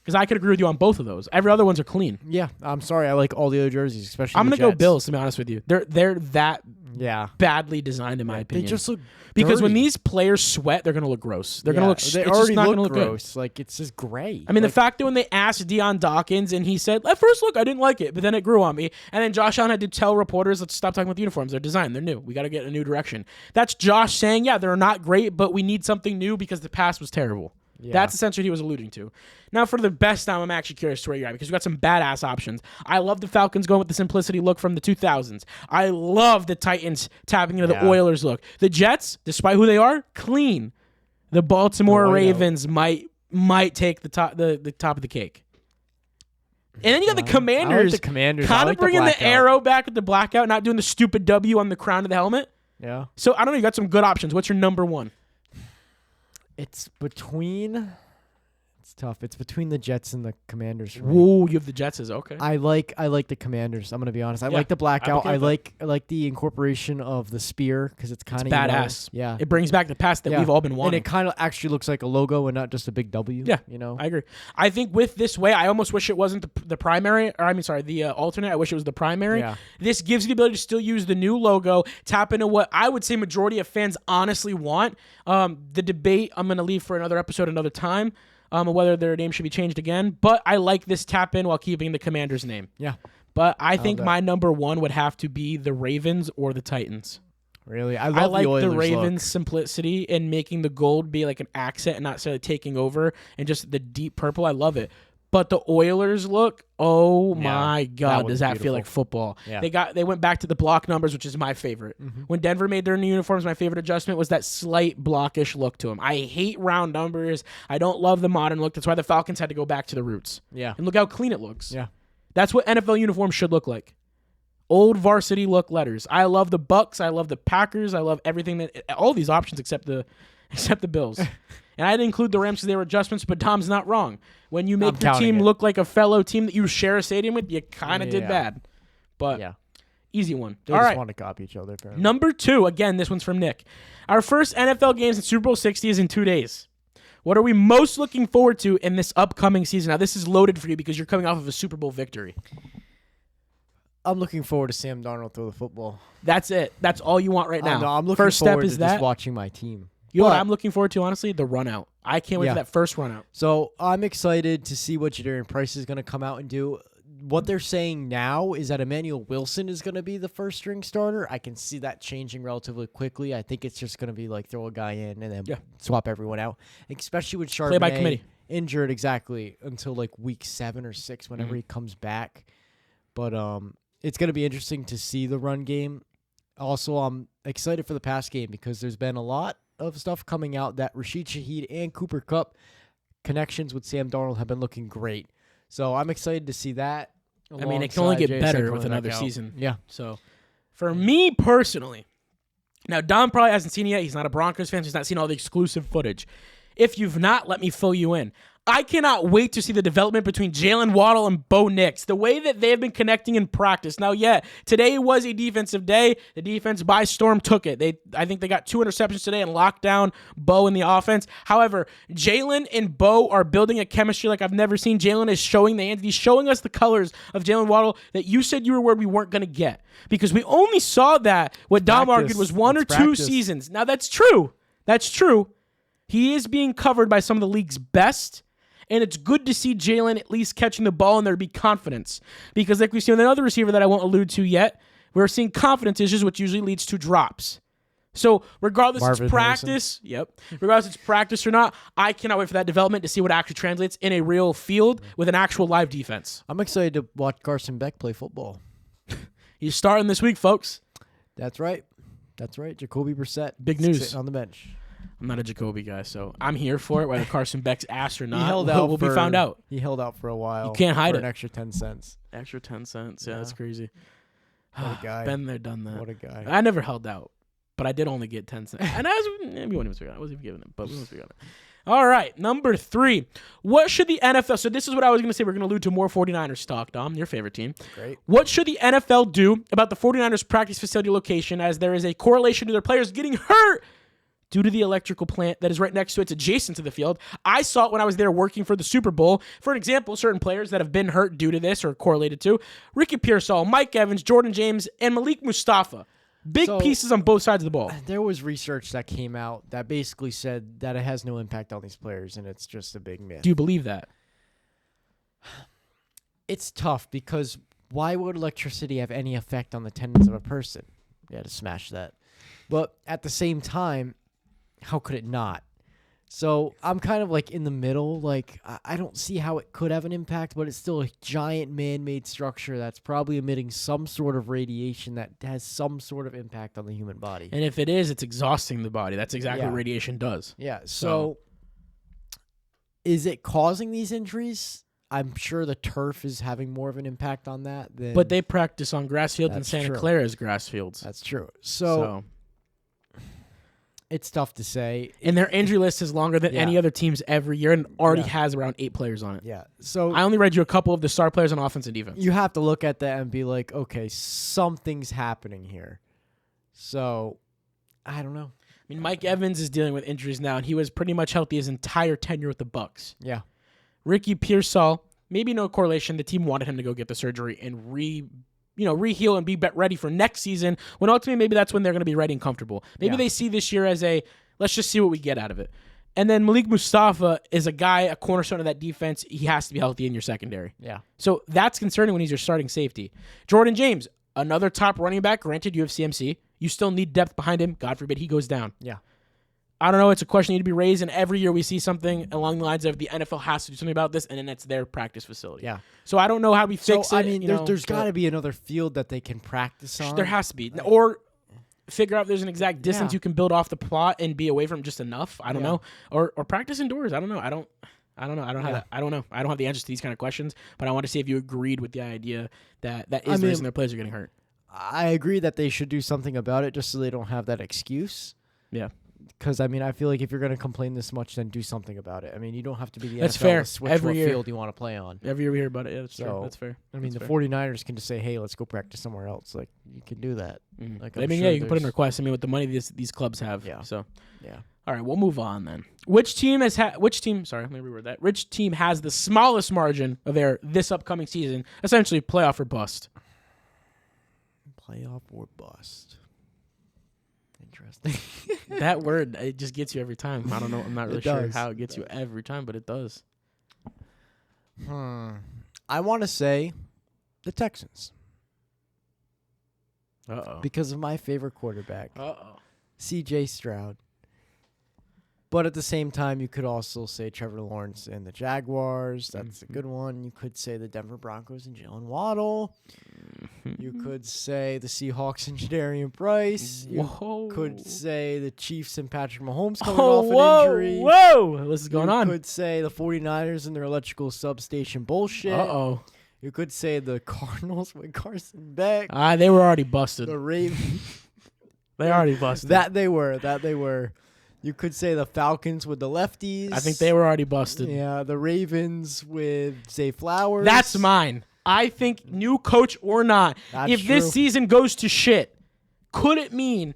Because I could agree with you on both of those. Every other ones are clean. Yeah, I'm sorry. I like all the other jerseys, especially I'm the gonna go Jets. Bills, to be honest with you. They're that Yeah. badly designed in my opinion. They just look because when dirty. these players sweat, they're gonna look gross. They're gonna look. They it's already just not look gonna look gross. Like it's just gray. I mean, the fact that when they asked Deion Dawkins and he said, at first look, I didn't like it, but then it grew on me. And then Josh Allen had to tell reporters, let's stop talking about the uniforms. They're designed. They're new. We got to get a new direction. That's Josh saying, yeah, they're not great, but we need something new because the past was terrible. Yeah. That's essentially what he was alluding to. Now, for the best time, I'm actually curious to where you're at because we got some badass options. I love the Falcons going with the simplicity look from the 2000s. I love the Titans tapping into the Oilers look. The Jets, despite who they are, clean. The Baltimore Ravens might take the top of the cake. And then you got the Commanders. I like the Commanders. Kind I of like the bringing the blackout. arrow back with the blackout, not doing the stupid W on the crown of the helmet. Yeah. So, I don't know. You got some good options. What's your number one? It's between. It's tough. It's between the Jets and the Commanders. For me. Whoa, you have the Jets as okay. I like the Commanders. I'm gonna be honest. I Yeah, like the blackout. I'm okay I like the incorporation of the spear because it's kind of badass. Yeah. It brings back the past that we've all been And wanting. it kind of actually looks like a logo and not just a big W. Yeah, You know. I agree. I think with this way, I almost wish it wasn't the primary, or I mean, sorry, the alternate. I wish it was the primary. Yeah. This gives you the ability to still use the new logo, tap into what I would say majority of fans honestly want. The debate I'm going to leave for another episode, another time, whether their name should be changed again. But I like this tap in while keeping the Commander's name. Yeah. But I think my number one would have to be the Ravens or the Titans. Really, I love like the Oilers the Ravens' look. simplicity and making the gold be like an accent and not necessarily taking over, and just the deep purple. I love it. But the Oilers look, oh my God, was does that feel beautiful. like football? Yeah. They went back to the block numbers, which is my favorite. When Denver made their new uniforms, my favorite adjustment was that slight blockish look to them. I hate round numbers. I don't love the modern look. That's why the Falcons had to go back to the roots. Yeah. And look how clean it looks. Yeah. That's what NFL uniforms should look like. Old varsity look letters. I love the Bucks. I love the Packers. I love everything all these options except the Bills. And I didn't include the Rams because they were adjustments, but Tom's not wrong. When you make your team look like a fellow team that you share a stadium with, you kind of did bad. But easy one. They All just right. want to copy each other. Apparently. Number 2. Again, this one's from Nick. Our first NFL games in Super Bowl 60 is in 2 days. What are we most looking forward to in this upcoming season? Now, this is loaded for you because you're coming off of a Super Bowl victory. I'm looking forward to Sam Darnold throw the football. That's it. That's all you want right now. No, I'm looking first step forward is to that. just watching my team. You know what But- I'm looking forward to, honestly? The run out. I can't wait for that first run out. So I'm excited to see what Jadarian Price is going to come out and do. What they're saying now is that Emmanuel Wilson is going to be the first string starter. I can see that changing relatively quickly. I think it's just going to be like throw a guy in and then swap everyone out, especially with Charbonnet by committee. injured exactly until like week 7 or 6 whenever he comes back. But it's going to be interesting to see the run game. Also, I'm excited for the pass game because there's been a lot of stuff coming out that Rashid Shaheed and Cooper Kupp connections with Sam Darnold have been looking great. So I'm excited to see that. I mean, it can only alongside get JSN better coming with back another out. season. Yeah. So, for me personally, now Dom probably hasn't seen it yet. He's not a Broncos fan, so he's not seen all the exclusive footage. If you've not, let me fill you in. I cannot wait to see the development between Jalen Waddle and Bo Nix. The way that they have been connecting in practice. Now, yeah, today was a defensive day. The defense by storm took it. I think they got 2 interceptions today and locked down Bo in the offense. However, Jalen and Bo are building a chemistry like I've never seen. Jalen is showing the hands. He's showing us the colors of Jalen Waddle that you said you were worried we weren't going to get. Because we only saw that what Dom argued was 1 or 2 seasons. Now, that's true. That's true. He is being covered by some of the league's best. And it's good to see Jalen at least catching the ball and there be confidence. Because like we see with another receiver that I won't allude to yet, we're seeing confidence issues, which usually leads to drops. So regardless it's practice, regardless it's practice or not, I cannot wait for that development to see what actually translates in a real field with an actual live defense. I'm excited to watch Carson Beck play football. He's starting this week, folks. That's right. That's right. Jacoby Brissett. Big news. Sitting on the bench. I'm not a Jacoby guy, so I'm here for it. Whether Carson Beck's ass or not, he held out will be found out. He held out for a while. You can't hide for it. An extra 10 cents. Extra 10 cents. Yeah, that's crazy. What a guy. Been there, done that. What a guy. I never held out, but I did only get 10 cents. And we won't even speak on it. I wasn't even giving it, but we won't speak on it. All right, number 3. What should the NFL... So this is what I was going to say. We're going to allude to more 49ers talk, Dom, your favorite team. Great. What should the NFL do about the 49ers practice facility location as there is a correlation to their players getting hurt due to the electrical plant that is right next to it. It's adjacent to the field. I saw it when I was there working for the Super Bowl. For an example, certain players that have been hurt due to this or correlated to, Ricky Pearsall, Mike Evans, Jordan James, and Malik Mustafa. Big pieces on both sides of the ball. There was research that came out that basically said that it has no impact on these players, and it's just a big myth. Do you believe that? It's tough because why would electricity have any effect on the tendons of a person? You had to smash that. But at the same time, how could it not? So I'm kind of like in the middle. Like I don't see how it could have an impact, but it's still a giant man-made structure that's probably emitting some sort of radiation that has some sort of impact on the human body. And if it is, it's exhausting the body. That's exactly what radiation does. Yeah. So is it causing these injuries? I'm sure the turf is having more of an impact on that. But they practice on grass fields and Santa Clara's grass fields. That's true. So it's tough to say. And their injury list is longer than any other teams every year and already has around 8 players on it. Yeah. So I only read you a couple of the star players on offense and defense. You have to look at that and be like, okay, something's happening here. So I don't know. I mean, Mike Evans is dealing with injuries now, and he was pretty much healthy his entire tenure with the Bucs. Yeah. Ricky Pearsall, maybe no correlation. The team wanted him to go get the surgery and re-heal and be ready for next season, when ultimately maybe that's when they're going to be ready and comfortable. Maybe they see this year as let's just see what we get out of it. And then Malik Mustafa is a guy, a cornerstone of that defense. He has to be healthy in your secondary. Yeah. So that's concerning when he's your starting safety. Jordan James, another top running back. Granted, you have CMC. You still need depth behind him. God forbid he goes down. Yeah. I don't know. It's a question that need to be raised, and every year we see something along the lines of the NFL has to do something about this, and then it's their practice facility. Yeah. So I don't know how we fix it. I mean, there's got to be another field that they can practice on. There has to be. Or figure out if there's an exact distance you can build off the plot and be away from just enough. I don't know. Or practice indoors. I don't know. I don't know. I don't know. I don't have the answers to these kind of questions, but I want to see if you agreed with the idea that is the reason their players are getting hurt. I agree that they should do something about it just so they don't have that excuse. Yeah. Because, I mean, I feel like if you're going to complain this much, then do something about it. I mean, you don't have to be the That's NFL fair. to switch Every what year. field you want to play on. Every year we hear about it. Yeah, that's true. That's fair. I mean, that's the fair. 49ers can just say, hey, let's go practice somewhere else. Like, you can do that. Mm-hmm. Like, I mean, you can put in requests. I mean, with the money these clubs have. Yeah. So, yeah. All right, we'll move on then. Which team has sorry, let me reword that. Which team has the smallest margin of error this upcoming season? Essentially, playoff or bust. Playoff or bust. Interesting. That word, it just gets you every time. I don't know. I'm not really sure how it gets you does. every time, but it does. I want to say the Texans. Uh-oh. Because of my favorite quarterback, Uh-oh. C.J. Stroud. But at the same time, you could also say Trevor Lawrence and the Jaguars. That's a good one. You could say the Denver Broncos and Jalen Waddle. You could say the Seahawks and Jadarian Price. You could say the Chiefs and Patrick Mahomes coming off an injury. Whoa! What's going on? You could say the 49ers and their electrical substation bullshit. Uh-oh. You could say the Cardinals with Carson Beck. They were already busted. The Ravens. They already busted. That they were. You could say the Falcons with the lefties. I think they were already busted. Yeah, the Ravens with Zay Flowers. That's mine. I think new coach or not, That's if this true. season goes to shit, could it mean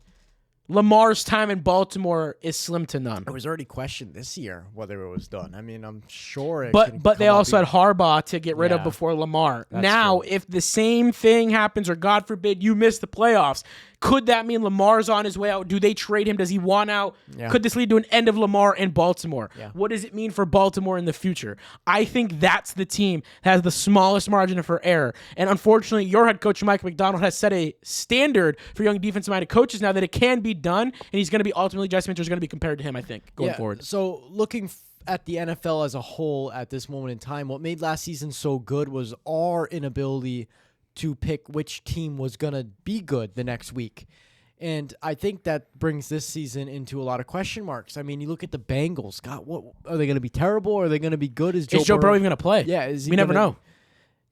Lamar's time in Baltimore is slim to none? It was already questioned this year whether it was done. I mean, I'm sure it But can they come up also had even- Harbaugh to get rid of Yeah. before Lamar. That's Now, true. if the same thing happens, or God forbid you miss the playoffs, could that mean Lamar's on his way out? Do they trade him? Does he want out? Yeah. Could this lead to an end of Lamar in Baltimore? Yeah. What does it mean for Baltimore in the future? I think that's the team that has the smallest margin for error. And unfortunately, your head coach, Mike McDonald, has set a standard for young defensive-minded coaches now that it can be done, and he's going to be ultimately, Jesse Minter is going to be compared to him, I think, going forward. So looking at the NFL as a whole at this moment in time, what made last season so good was our inability to pick which team was going to be good the next week. And I think that brings this season into a lot of question marks. I mean, you look at the Bengals. God, what are they going to be terrible? Or are they going to be good? Is Joe Burrow even going to play? Yeah, is he we never gonna- know.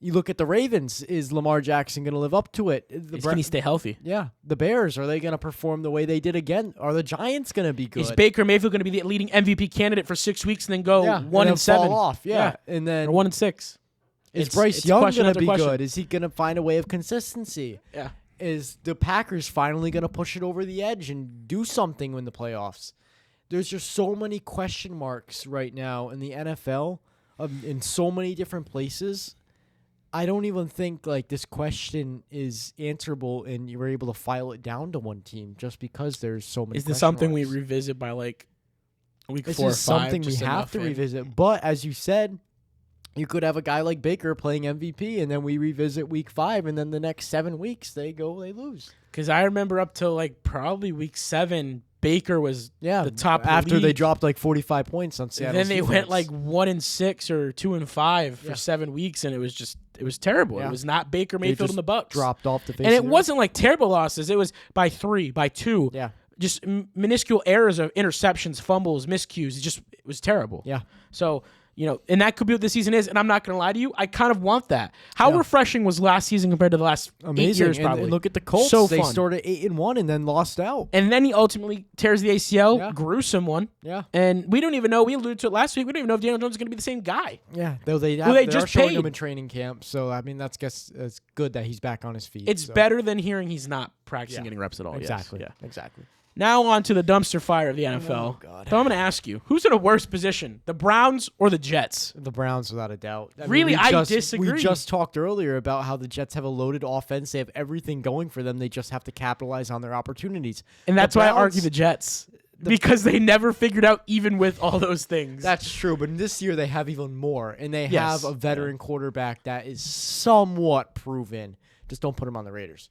You look at the Ravens. Is Lamar Jackson going to live up to it? Can he stay healthy? Yeah, the Bears, are they going to perform the way they did again? Are the Giants going to be good? Is Baker Mayfield going to be the leading MVP candidate for 6 weeks and then go 1-7? Fall off, yeah. And then Or 1-6. is It's Bryce a Young question going after to be question. good? Is he going to find a way of consistency? Yeah. Is the Packers finally going to push it over the edge and do something in the playoffs? There's just so many question marks right now in the NFL, in so many different places. I don't even think like this question is answerable, and you were able to file it down to one team just because there's so many. Is this question something we marks. revisit by like week This 4 or 5? is something we just have enough to in? revisit. But as you said, you could have a guy like Baker playing MVP, and then we revisit week 5, and then the next 7 weeks they lose. Because I remember up till like probably week 7, Baker was the top of the after they league. dropped like 45 points on Seattle. Then they went like 1-6 or 2-5 for 7 weeks, and it was terrible. Yeah. It was not Baker They Mayfield just and the Bucks. dropped off the face. And it of the earth. wasn't like terrible losses. It was by 3, by 2. Yeah. Just minuscule errors of interceptions, fumbles, miscues. It was terrible. Yeah. So, and that could be what this season is. And I'm not going to lie to you. I kind of want that. How refreshing was last season compared to the last 8 years, And- probably? And look at the Colts. So they fun. started 8-1 and then lost out. And then he ultimately tears the ACL, Yeah. gruesome one. Yeah. And we don't even know. We alluded to it last week. We don't even know if Daniel Jones is going to be the same guy. Yeah. Though they they are just showing paid. him in training camp. So, I mean, it's good that he's back on his feet. It's so. better than hearing he's not practicing Yeah. getting reps at all. Exactly. Yes. Yeah. Exactly. Now on to the dumpster fire of the NFL. Oh, God. So I'm going to ask you, who's in a worse position, the Browns or the Jets? The Browns, without a doubt. Really? I We disagree. just talked earlier about how the Jets have a loaded offense. They have everything going for them. They just have to capitalize on their opportunities. And that's The why I Browns- argue the Jets. Because they never figured out even with all those things. That's true, but this year they have even more, and they Yes. have a veteran quarterback that is somewhat proven. Just don't put him on the Raiders.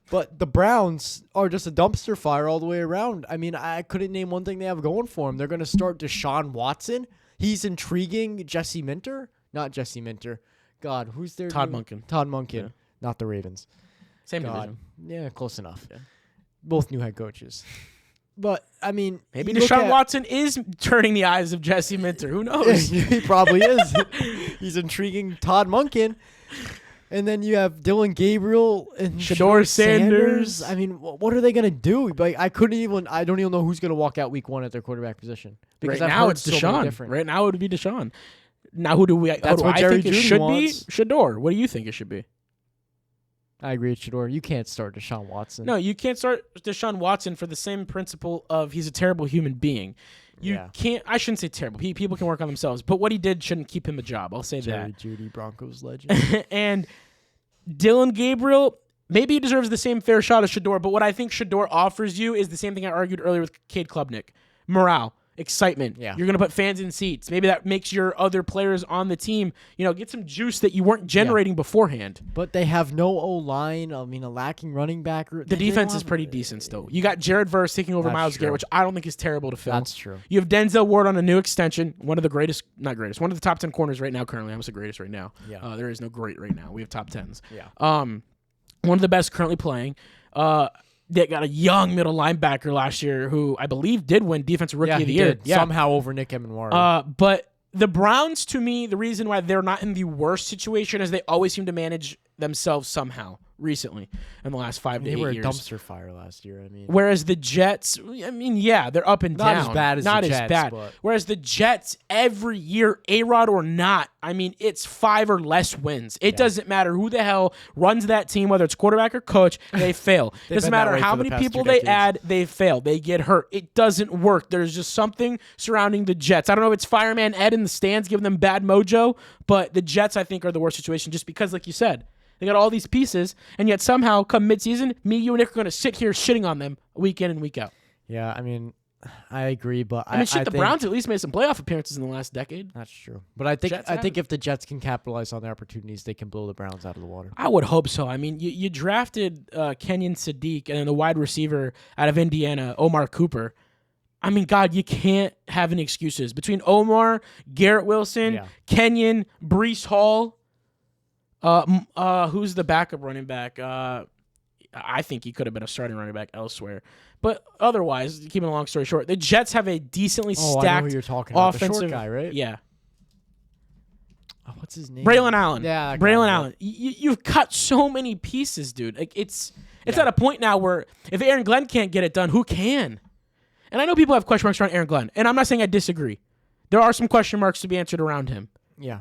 But the Browns are just a dumpster fire all the way around. I mean, I couldn't name one thing they have going for them. They're going to start Deshaun Watson. He's intriguing. Jesse Minter? Not Jesse Minter. God, who's their Todd new- Monken. Todd Monken. Yeah. Not the Ravens. Same God. division. Yeah, close enough. Yeah. Both new head coaches. But, I mean... Maybe you look Deshaun at- Watson is turning the eyes of Jesse Minter. Who knows? He probably is. He's intriguing Todd Monken. And then you have Dylan Gabriel and Shador Sanders. I mean, what are they going to do? Like, I don't even know who's going to walk out week 1 at their quarterback position. Right I've now heard it's so many Deshaun. different. Right now it would be Deshaun. Now who do That's I what Jerry think it Jeudy should wants. be? Shador. What do you think it should be? I agree with Shador. You can't start Deshaun Watson. No, you can't start Deshaun Watson for the same principle of he's a terrible human being. You Yeah. can't. I shouldn't say terrible. People can work on themselves, but what he did shouldn't keep him a job. I'll say Jerry Jeudy, Broncos legend. that. And Dylan Gabriel, maybe he deserves the same fair shot as Shador, but what I think Shador offers you is the same thing I argued earlier with Cade Klubnik: morale, excitement. Yeah. You're gonna put fans in seats. Maybe that makes your other players on the team, get some juice that you weren't generating beforehand. But they have no O-line. I mean, a lacking running back. The defense is pretty decent still. You got Jared Verse taking over That's Myles true. Garrett, which I don't think is terrible to fill. That's true. You have Denzel Ward on a new extension, one of the greatest, not greatest, one of the top 10 corners right now currently. I'm the greatest right now. Yeah. There is no great right now. We have top 10s. Yeah. One of the best currently playing. They got a young middle linebacker last year who I believe did win Defensive Rookie Yeah, of the he Year. did. Somehow over Nick Emenwari. But the Browns, to me, the reason why they're not in the worst situation is they always seem to manage themselves somehow recently in the last 5 to 8 They were years. a dumpster fire last year. I mean, Whereas the Jets, I mean, yeah, they're up and not down. as bad as not the as Jets, bad. but Whereas the Jets, every year, A-Rod or not, I mean, it's 5 or less wins. It doesn't matter who the hell runs that team, whether it's quarterback or coach, they fail. Doesn't been that matter way how for the many past people 2 they decades. add, they fail. They get hurt. It doesn't work. There's just something surrounding the Jets. I don't know if it's Fireman Ed in the stands giving them bad mojo, but the Jets, I think, are the worst situation just because, like you said, they got all these pieces, and yet somehow, come midseason, me, you, and Nick are going to sit here shitting on them week in and week out. yeah, I mean, I agree, but I mean, shit, the think Browns at least made some playoff appearences in the last decade. that's true. But I think Jets I think haven't. if the Jets can capitalize on their opportunities, they can blow the Browns out of the water. I would hope so. I mean, you drafted Kenyon Sadiq and then the wide receiver out of Indiana, Omar Cooper. I mean, God, you can't have any excuses. Between Omar, Garrett Wilson, Yeah. Kenyon, Breece Hall, who's the backup running back? I think he could have been a starting running back elsewhere. But otherwise, keeping a long story short, the Jets have a decently Oh, I know stacked who you're talking about. The offensive short guy, right? Yeah. Oh, what's his name? Braylon Allen. Yeah, that guy, Braylon yeah. Allen. You've cut so many pieces, dude. Like it's at a point now where if Aaron Glenn can't get it done, who can? And I know people have question marks around Aaron Glenn, and I'm not saying I disagree. There are some question marks to be answered around him, Yeah,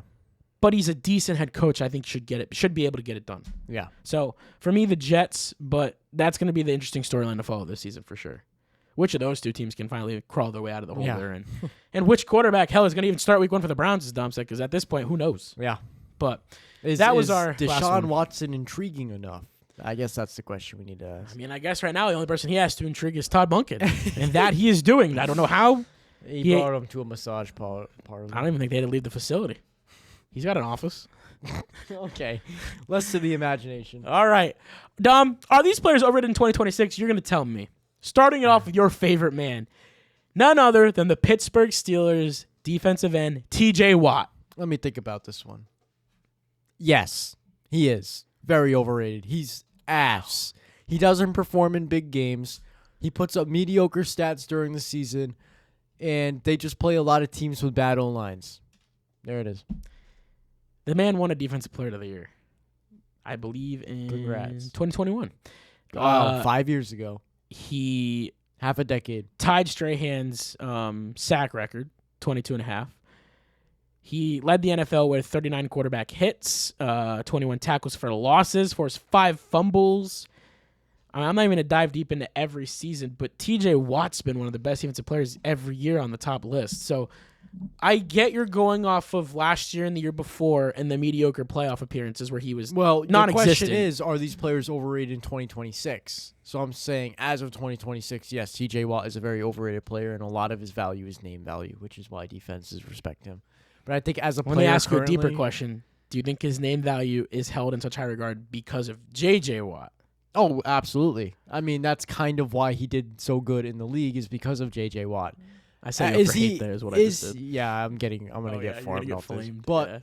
but he's a decent head coach. I think should be able to get it done. yeah. So for me, the Jets, but that's going to be the interesting storyline to follow this season for sure. Which of those two teams can finally crawl their way out of the hole Yeah. they're in, and which quarterback hell is going to even start week 1 for the Browns? Is Dom said, because at this point, who knows? Yeah. But Is our last Deshaun one. Watson intriguing enough? I guess that's the question we need to I ask. mean, I guess right now the only person he has to intrigue is Todd Monken, and that he is doing. I don't know how. He brought him to a massage parlor. I don't even think they had to leave the facility. He's got an office. Okay, less to the imagination. All right, Dom, are these players overrated in 2026? You're going to tell me. Starting it off with your favorite man, none other than the Pittsburgh Steelers defensive end, T.J. Watt. Let me think about this one. Yes, he is very overrated. He's ass. He doesn't perform in big games. He puts up mediocre stats during the season, and they just play a lot of teams with bad O-lines. There it is. The man won a Defensive Player of the Year, I believe, in Congrats. 2021. 5 years ago. He Half a decade. tied Strahan's sack record, 22 and a half. He led the NFL with 39 quarterback hits, 21 tackles for losses, forced 5 fumbles. I'm not even going to dive deep into every season, but TJ Watt's been one of the best defensive players every year on the top list. So I get you're going off of last year and the year before and the mediocre playoff appearances where he was Well, the non-existent. question is, are these players overrated in 2026? So I'm saying, as of 2026, yes, T.J. Watt is a very overrated player, and a lot of his value is name value, which is why defenses respect him. But I think as a player, Let me ask you a deeper currently- question. Do you think his name value is held in such high regard because of J.J. Watt? Oh, absolutely. I mean, that's kind of why he did so good in the league is because of J.J. Watt. I said is for he? hate there is what I just did. Yeah, I'm gonna Oh, get yeah, you're farmed gonna off get this. flamed. But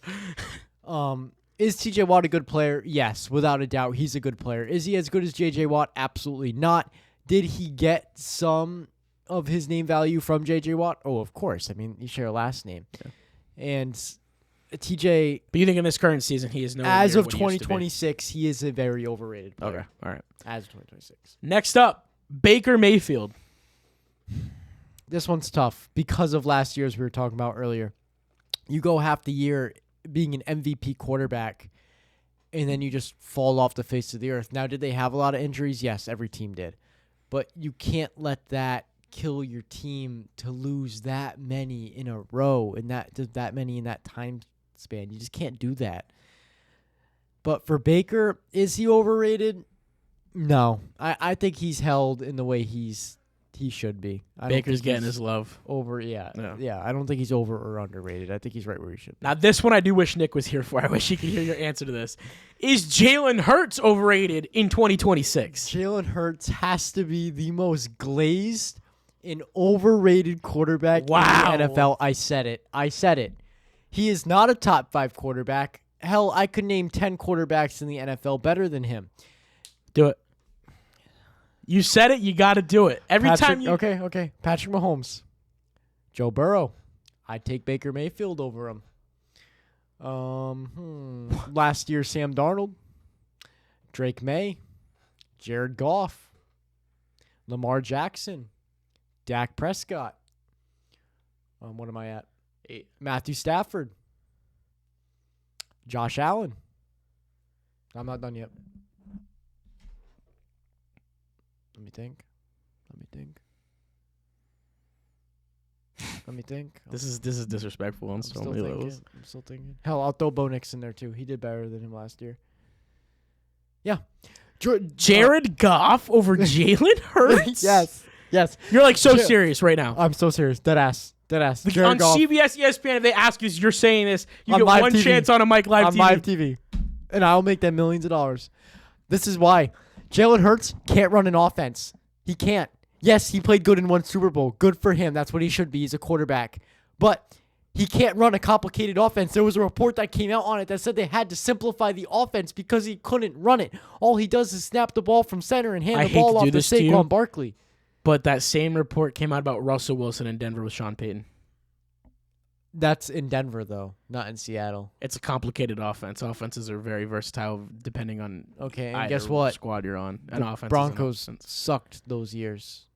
Yeah. Is T.J. Watt a good player? Yes, without a doubt, he's a good player. Is he as good as J.J. Watt? Absolutely not. Did he get some of his name value from J.J. Watt? Oh, of course. I mean, you share a last name. Yeah. And T.J., But you think in this current season he is no as near of what he used to be? 2026, he is a very overrated player. Okay, all right. As of 2026. Next up, Baker Mayfield. This one's tough because of last year's we were talking about earlier. You go half the year being an MVP quarterback, and then you just fall off the face of the earth. Now, did they have a lot of injuries? Yes, every team did. But you can't let that kill your team to lose that many in a row and that many in that time span. You just can't do that. But for Baker, is he overrated? No. I think he's held in the way he should be. I don't Baker's think getting he's his love. over. Yeah. Yeah. I don't think he's over or underrated. I think he's right where he should be. Now, this one I do wish Nick was here for. I wish he could hear your answer to this. Is Jalen Hurts overrated in 2026? Jalen Hurts has to be the most glazed and overrated quarterback Wow. in the NFL. I said it. He is not a top 5 quarterback. Hell, I could name 10 quarterbacks in the NFL better than him. Do it. You said it. You got to do it. Every time you. Okay. Patrick Mahomes. Joe Burrow. I'd take Baker Mayfield over him. Last year, Sam Darnold. Drake May, Jared Goff, Lamar Jackson, Dak Prescott. What am I at? 8. Matthew Stafford, Josh Allen. I'm not done yet. Let me think. This is disrespectful on I'm so still many thinking. levels. I'm still thinking. Hell, I'll throw Bo Nix in there too. He did better than him last year. Yeah. Jared Goff over Jalen Hurts? Yes. You're like so serious right now. I'm so serious. Dead ass. Like, Jared on Goff CBS, ESPN, if they ask you, you're saying this, you on get live one TV. chance on a mic live on TV. live TV. And I'll make them millions of dollars. This is why. Jalen Hurts can't run an offense. He can't. Yes, he played good in one Super Bowl. Good for him. That's what he should be. He's a quarterback. But he can't run a complicated offense. There was a report that came out on it that said they had to simplify the offense because he couldn't run it. All he does is snap the ball from center and hand I the hate ball to off do to this to you. Saquon Barkley. But that same report came out about Russell Wilson in Denver with Sean Payton. That's in Denver, though, not in Seattle. It's a complicated offense. Offenses are very versatile depending on Okay, and either guess what? squad you're on. An The offense is an Broncos offense. sucked those years.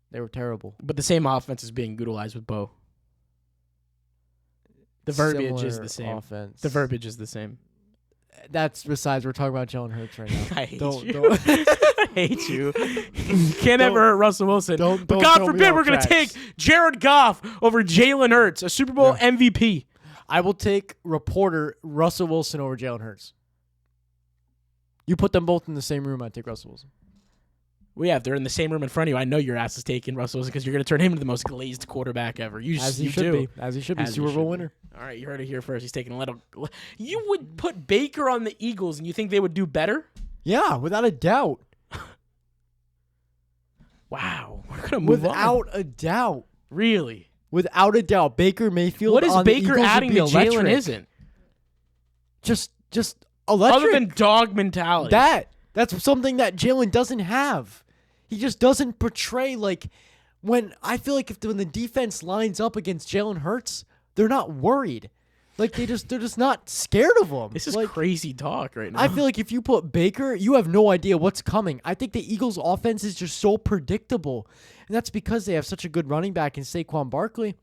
They were terrible. But the same offense is being utilized with Bo. The verbiage is Similar the same. Offense. The verbiage is the same. That's besides. We're talking about Jalen Hurts right now. I hate Don't- you. don't- I hate you. You can't ever hurt Russell Wilson. don't But God throw me forbid off we're going to tracks. take Jared Goff over Jalen Hurts, a Super Bowl MVP. I will take reporter Russell Wilson over Jalen Hurts. You put them both in the same room, I'd take Russell Wilson. Well, yeah, if they're in the same room in front of you, I know your ass is taking Russell Wilson because you're going to turn him into the most glazed quarterback ever. As he you should do. be. As he should be. As he Super should Bowl be. winner. All right, you heard it here first. He's taking a little. You would put Baker on the Eagles, and you think they would do better? Yeah, without a doubt. Wow, we're gonna move on. Without a doubt. Really? Without a doubt. Baker Mayfield. What is on the Baker Eagles adding would to be Jalen electric. isn't? Just electric. Other than dog mentality. That's something that Jalen doesn't have. He just doesn't portray like when I feel like when the defense lines up against Jalen Hurts, they're not worried. Like they're just not scared of him. This is like, crazy talk right now. I feel like if you put Baker, you have no idea what's coming. I think the Eagles' offense is just so predictable, and that's because they have such a good running back in Saquon Barkley,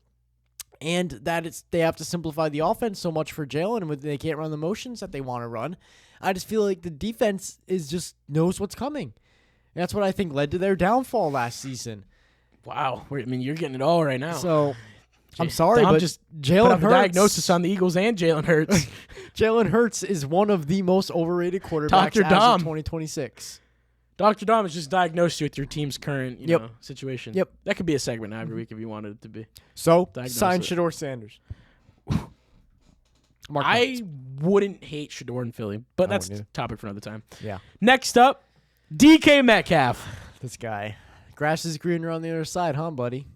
and that they have to simplify the offense so much for Jalen, and they can't run the motions that they want to run. I just feel like the defense is just knows what's coming. And that's what I think led to their downfall last season. Wow. I mean, you're getting it all right now. So I'm sorry, Dom but just put Jalen up a Hurts. diagnosis on the Eagles and Jalen Hurts. Jalen Hurts is one of the most overrated quarterbacks Dr. as Dom. of 2026. Dr. Dom has just diagnosed you with your team's current Yep. situation. Yep. That could be a segment now every week if you wanted it to be. So Diagnose sign it. Shador Sanders. Mark I Marks. wouldn't hate Shador in Philly, but I that's wouldn't a topic for another time. Yeah. Next up, DK Metcalf. This guy. Grass is greener on the other side, huh, buddy?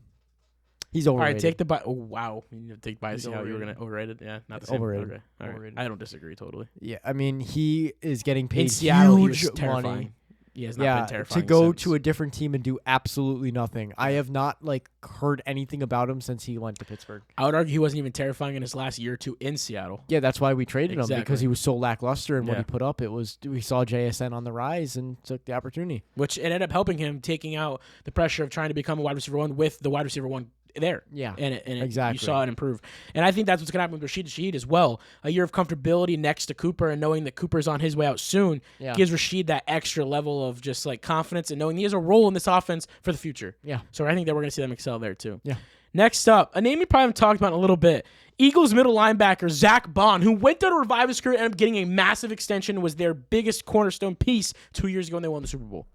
He's All overrated. right, take the bias. Oh, wow. You need to take bias. He's See how you were going overrated. to overrated? Yeah, not the same. Overrated. Okay. All right. Overrated. I don't disagree totally. Yeah, I mean, he is getting paid In Seattle, he was huge terrifying. money. He has not Yeah, been terrifying to go since. to a different team and do absolutely nothing. I have not heard anything about him since he went to Pittsburgh. I would argue he wasn't even terrifying in his last year or two in Seattle. Yeah, that's why we traded him Exactly. because he was so lackluster in what Yeah. he put up. We saw JSN on the rise and took the opportunity. Which it ended up helping him taking out the pressure of trying to become a wide receiver one with the wide receiver one there. Yeah, You saw it improve. And I think that's what's going to happen with Rashid Shaheed as well. A year of comfortability next to Cooper and knowing that Cooper's on his way out soon Yeah. gives Rashid that extra level of just confidence and knowing he has a role in this offense for the future. Yeah. So I think that we're going to see them excel there too. Yeah. Next up, a name we probably haven't talked about in a little bit. Eagles middle linebacker Zach Bond, who went there to revive his career and ended up getting a massive extension, was their biggest cornerstone piece 2 years ago when they won the Super Bowl.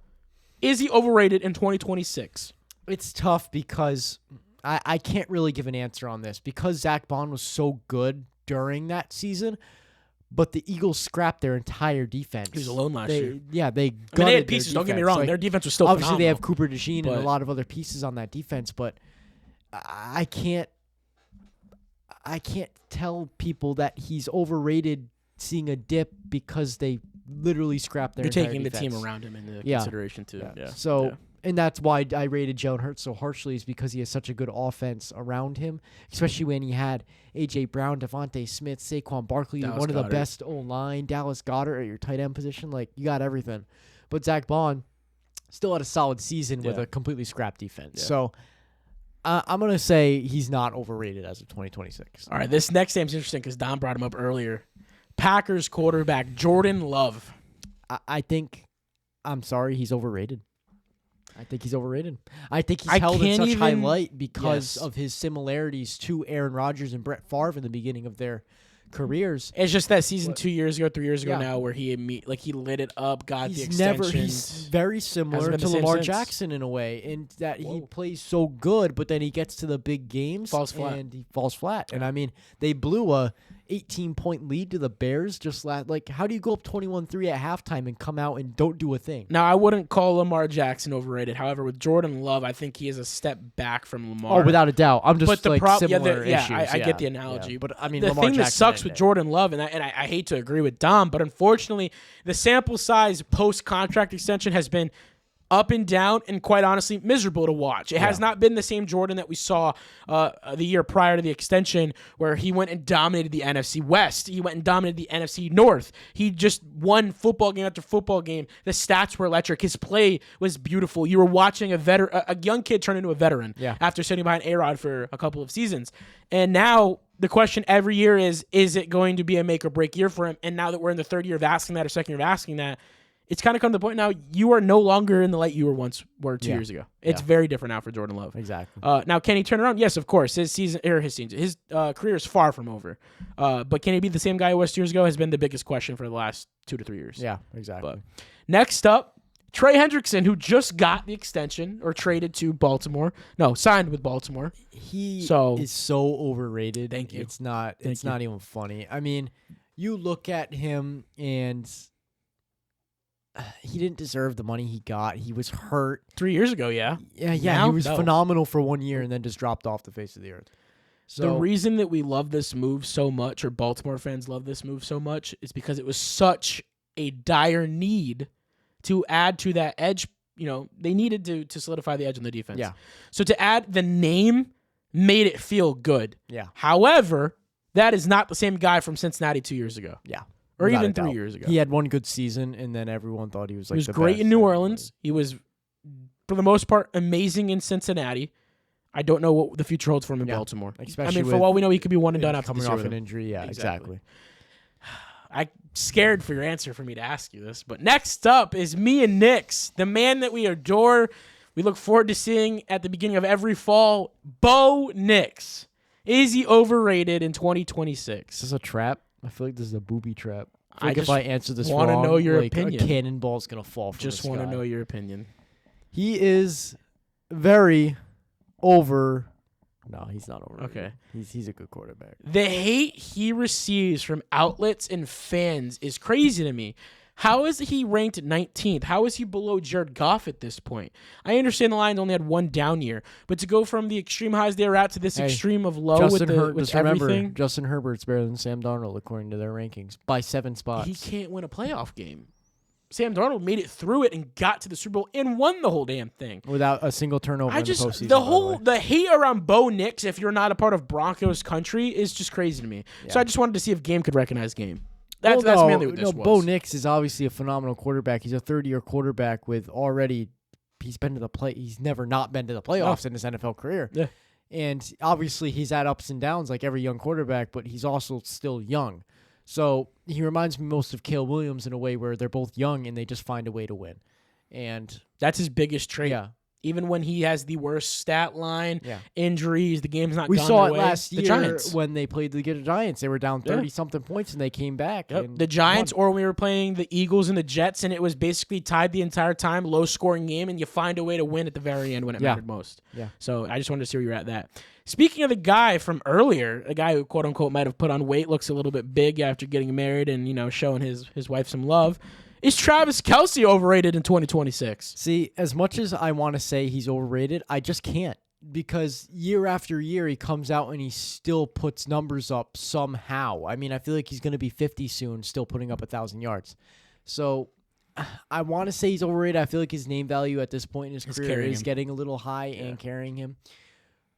Is he overrated in 2026? It's tough because I can't really give an answer on this because Zach Bond was so good during that season, but the Eagles scrapped their entire defense. He was alone last year. Yeah, they gutted I mean, they had their pieces, don't get me defense. wrong. Their defense was still obviously they have phenomenal. Cooper DeJean and a but- lot of other pieces on that defense, but I can't tell people that he's overrated seeing a dip because they literally scrapped their You're entire taking the defense. team around him into Yeah. consideration too. Yeah. So Yeah. And that's why I rated Jalen Hurts so harshly, is because he has such a good offense around him, especially when he had A.J. Brown, Devontae Smith, Saquon Barkley, one of the best O-line, Dallas Goedert at your tight end position. Like, you got everything. But Zach Bond still had a solid season with a completely scrapped defense. Yeah. So I'm going to say he's not overrated as of 2026. All right, this next name's interesting because Don brought him up earlier. Packers quarterback Jordan Love. I think, I'm sorry, he's overrated. I think he's overrated. I think he's held in such high light because of his similarities to Aaron Rodgers and Brett Favre in the beginning of their careers. It's just that season 2 years ago, 3 years ago now, where he lit it up, got the extensions. He's very similar to Lamar Jackson in a way, in that he plays so good, but then he gets to the big games and he falls flat. And I mean, they blew a 18-point lead to the Bears just like, how do you go up 21-3 at halftime and come out and don't do a thing? Now, I wouldn't call Lamar Jackson overrated. However, with Jordan Love, I think he is a step back from Lamar. Oh, without a doubt. I'm just similar issues. I get the analogy. Yeah. But I mean, the Lamar thing Jackson that sucks with Jordan Love, and I hate to agree with Dom, but unfortunately, the sample size post-contract extension has been up and down, and quite honestly, miserable to watch. It has not been the same Jordan that we saw the year prior to the extension, where he went and dominated the NFC West. He went and dominated the NFC North. He just won football game after football game. The stats were electric. His play was beautiful. You were watching a young kid turn into a veteran after sitting behind A-Rod for a couple of seasons. And now the question every year is it going to be a make or break year for him? And now that we're in the third year of asking that, or second year of asking that, it's kind of come to the point now you are no longer in the light you were 2 years ago. It's very different now for Jordan Love. Exactly. Now, can he turn around? Yes, of course. His career is far from over. But can he be the same guy he was 2 years ago has been the biggest question for the last 2 to 3 years. Yeah, exactly. But next up, Trey Hendrickson, who just got the extension or traded to Baltimore. No, signed with Baltimore. He is so overrated. Thank you. It's not even funny. I mean, you look at him and he didn't deserve the money he got. He was hurt 3 years ago, yeah. Yeah. Now, he was phenomenal for 1 year and then just dropped off the face of the earth. So the reason that we love this move so much, or Baltimore fans love this move so much, is because it was such a dire need to add to that edge. You know, they needed to solidify the edge on the defense. Yeah. So to add the name made it feel good. Yeah. However, that is not the same guy from Cincinnati 2 years ago. Yeah. Or even 3 years ago. He had one good season, and then everyone thought he was like he was great in New Orleans. He was, for the most part, amazing in Cincinnati. I don't know what the future holds for him in Baltimore. Especially for all we know, he could be one and done after coming off an injury. Yeah, exactly. I'm scared for your answer for me to ask you this. But next up is me and Nix, the man that we adore. We look forward to seeing at the beginning of every fall, Bo Nix. Is he overrated in 2026? Is this a trap? I feel like this is a booby trap. If I answer this wrong, I want to know your opinion. A cannonball's going to fall from the sky. Just want to know your opinion. He is very over. No, he's not overrated. Okay. He's a good quarterback. The hate he receives from outlets and fans is crazy to me. How is he ranked 19th? How is he below Jared Goff at this point? I understand the Lions only had one down year, but to go from the extreme highs they were at to this extreme of low with everything. Justin Herbert's better than Sam Darnold according to their rankings by 7 spots. He can't win a playoff game. Sam Darnold made it through it and got to the Super Bowl and won the whole damn thing without a single turnover in the postseason. The hate around Bo Nix, if you're not a part of Broncos country, is just crazy to me. Yeah. So I just wanted to see if Game could recognize Game. That's mainly what this was. Bo Nix is obviously a phenomenal quarterback. He's a third-year quarterback with he's never not been to the playoffs in his NFL career. Yeah. And obviously he's had ups and downs like every young quarterback, but he's also still young. So he reminds me most of Caleb Williams in a way where they're both young and they just find a way to win. And that's his biggest trait. Yeah. Even when he has the worst stat line, injuries, the game's not gone their way. We saw it last year when they played the Giants. They were down 30-something points, and they came back. Yep. And the Giants, or when we were playing the Eagles and the Jets, and it was basically tied the entire time, low-scoring game, and you find a way to win at the very end when it mattered most. Yeah. So I just wanted to see where you're at that. Speaking of the guy from earlier, a guy who, quote-unquote, might have put on weight, looks a little bit big after getting married and, showing his wife some love, is Travis Kelce overrated in 2026? See, as much as I want to say he's overrated, I just can't. Because year after year, he comes out and he still puts numbers up somehow. I mean, I feel like he's going to be 50 soon, still putting up 1,000 yards. So I want to say he's overrated. I feel like his name value at this point in his career carrying is him. getting a little high and carrying him.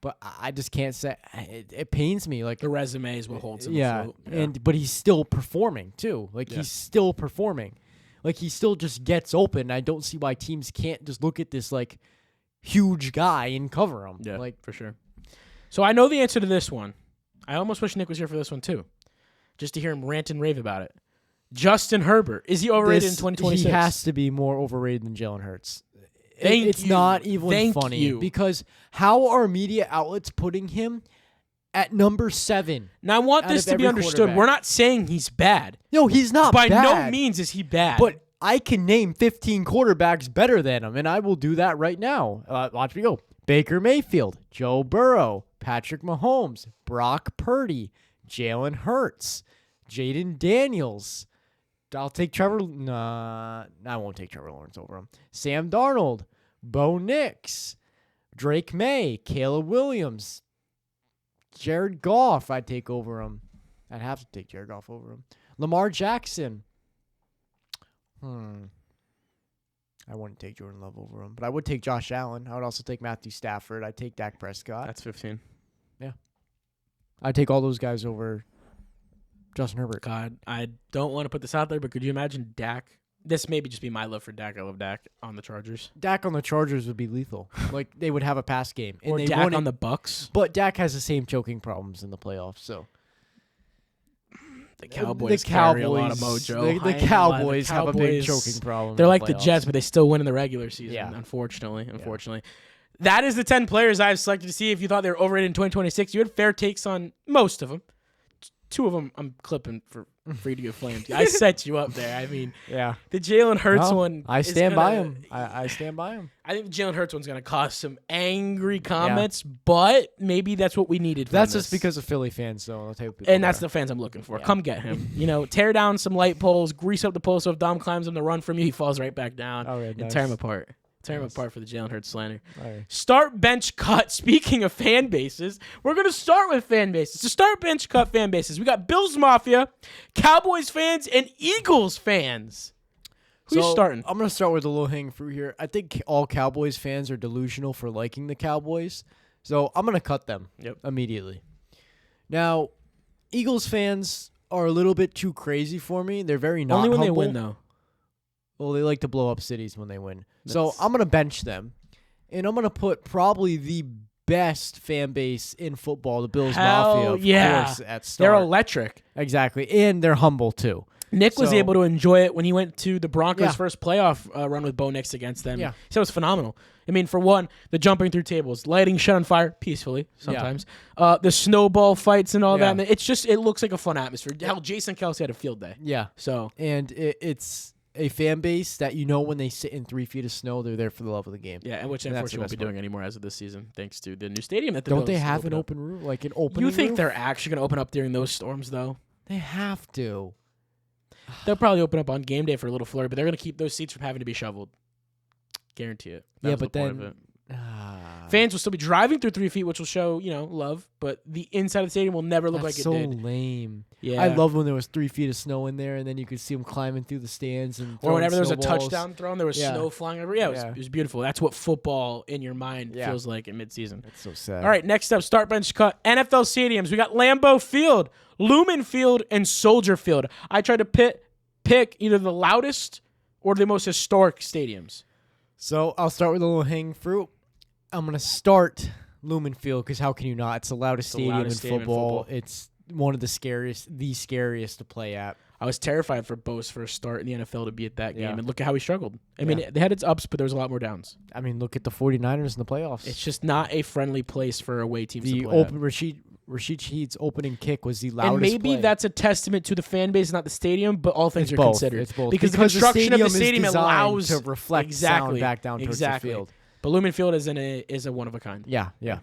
But I just can't say. It pains me. Like The resume is what holds him yeah, afloat. but he's still performing too. Like he's still performing. Like he still just gets open. I don't see why teams can't just look at this like huge guy and cover him. Yeah, like for sure. So I know the answer to this one. I almost wish Nick was here for this one too, just to hear him rant and rave about it. Justin Herbert, is he overrated in 2026? He has to be more overrated than Jalen Hurts. It's not even funny because how are media outlets putting him at number 7? Now I want this to be understood. We're not saying he's bad. No, he's not By bad. no means is he bad. But I can name 15 quarterbacks better than him, and I will do that right now. Watch me go. Baker Mayfield, Joe Burrow, Patrick Mahomes, Brock Purdy, Jalen Hurts, Jaden Daniels. I'll take Trevor. Nah, I won't take Trevor Lawrence over him. Sam Darnold, Bo Nix, Drake May, Caleb Williams, Jared Goff. I'd take over him. I'd have to take Jared Goff over him. Lamar Jackson. I wouldn't take Jordan Love over him, but I would take Josh Allen. I would also take Matthew Stafford. I'd take Dak Prescott. that's 15. I'd take all those guys over Justin Herbert. God, I don't want to put this out there, but could you imagine Dak? This maybe just be my love for Dak. I love Dak on the Chargers. Dak on the Chargers would be lethal. Like they would have a pass game, and Or they Dak wouldn't- on the Bucks. But Dak has the same choking problems in the playoffs. So The Cowboys carry a lot of mojo. The Cowboys have a big choking problem. They're in like the playoffs. Jets, but they still win in the regular season. Yeah. Unfortunately. That is the 10 players I've selected to see if you thought they were overrated in 2026. You had fair takes on most of them. 2 of them I'm clipping for you to get flamed. I set you up there. I mean, Yeah. the Jalen Hurts No, one. I is stand by gonna- him. I stand by him. I think the Jalen Hurts one's going to cause some angry comments, but maybe that's what we needed. That's from just this. because of Philly fans, though. I'll tell you people And that's there. the fans I'm looking for. Yeah. Come get him. Tear down some light poles, grease up the pole, so if Dom climbs him to run from you, he falls right back down All right, and nice. tear him apart. Tear him Nice. apart for the Jalen Hurts slander. All right. Start, bench, cut. Speaking of fan bases, we're going to start with fan bases. So start, bench, cut fan bases. We got Bills Mafia, Cowboys fans, and Eagles fans. Who's So, starting? I'm going to start with the low-hanging fruit here. I think all Cowboys fans are delusional for liking the Cowboys. So I'm going to cut them immediately. Now, Eagles fans are a little bit too crazy for me. They're very not Only when humble. they win, though. Well, they like to blow up cities when they win. So That's- I'm going to bench them. And I'm going to put probably the best fan base in football, the Bills Hell Mafia, of yeah. course, at They're start. electric. Exactly. And they're humble, too. Nick was So- able to enjoy it when he went to the Broncos' Yeah. first playoff run with Bo Nix against them. Yeah. He said it was phenomenal. I mean, for one, the jumping through tables, lighting shit on fire peacefully sometimes, the snowball fights and all Yeah. that. It looks like a fun atmosphere. Hell, Jason Kelsey had a field day. Yeah. So And it's a fan base that when they sit in 3 feet of snow, they're there for the love of the game. yeah, and which And that's the unfortunately won't be best part. doing anymore as of this season, thanks to the new stadium that the Don't Bills they have an opened up. open roof? Like an open You think roof? they're actually going to open up during those storms, though? They have to. They'll probably open up on game day for a little flurry, but they're going to keep those seats from having to be shoveled. Guarantee it. That Yeah, was the but point of then- it. Ah, Fans will still be driving through 3 feet, which will show, love, but the inside of the stadium will never look that's like so it did. lame. Yeah. I love when there was 3 feet of snow in there, and then you could see them climbing through the stands and Or throwing whenever there was a snowballs. touchdown thrown, there was Yeah. snow flying over. Yeah, Yeah. it was beautiful. That's what football in your mind Yeah. feels like in midseason. That's so sad. All right, next up, start, bench, cut. NFL stadiums. We got Lambeau Field, Lumen Field, and Soldier Field. I tried to pick either the loudest or the most historic stadiums. So I'll start with a little hang fruit. I'm gonna start Lumen Field because how can you not? It's the loudest the stadium, loudest in, stadium in football. football. It's one of the scariest to play at. I was terrified for Bo's first start in the NFL to be at that game, Yeah. and look at how he struggled. I mean, Yeah. they had its ups, but there was a lot more downs. I mean, look at the 49ers in the playoffs. It's just not a friendly place for away teams the to play at. open Rashid Shaheed's opening kick was the And loudest. maybe play. that's a testament to the fan base, not the stadium, but all things It's are both. considered. It's both. Because the construction of the is stadium designed allows to reflect sound back down towards the field. But Lumen Field is a one of a kind. Yeah, yeah.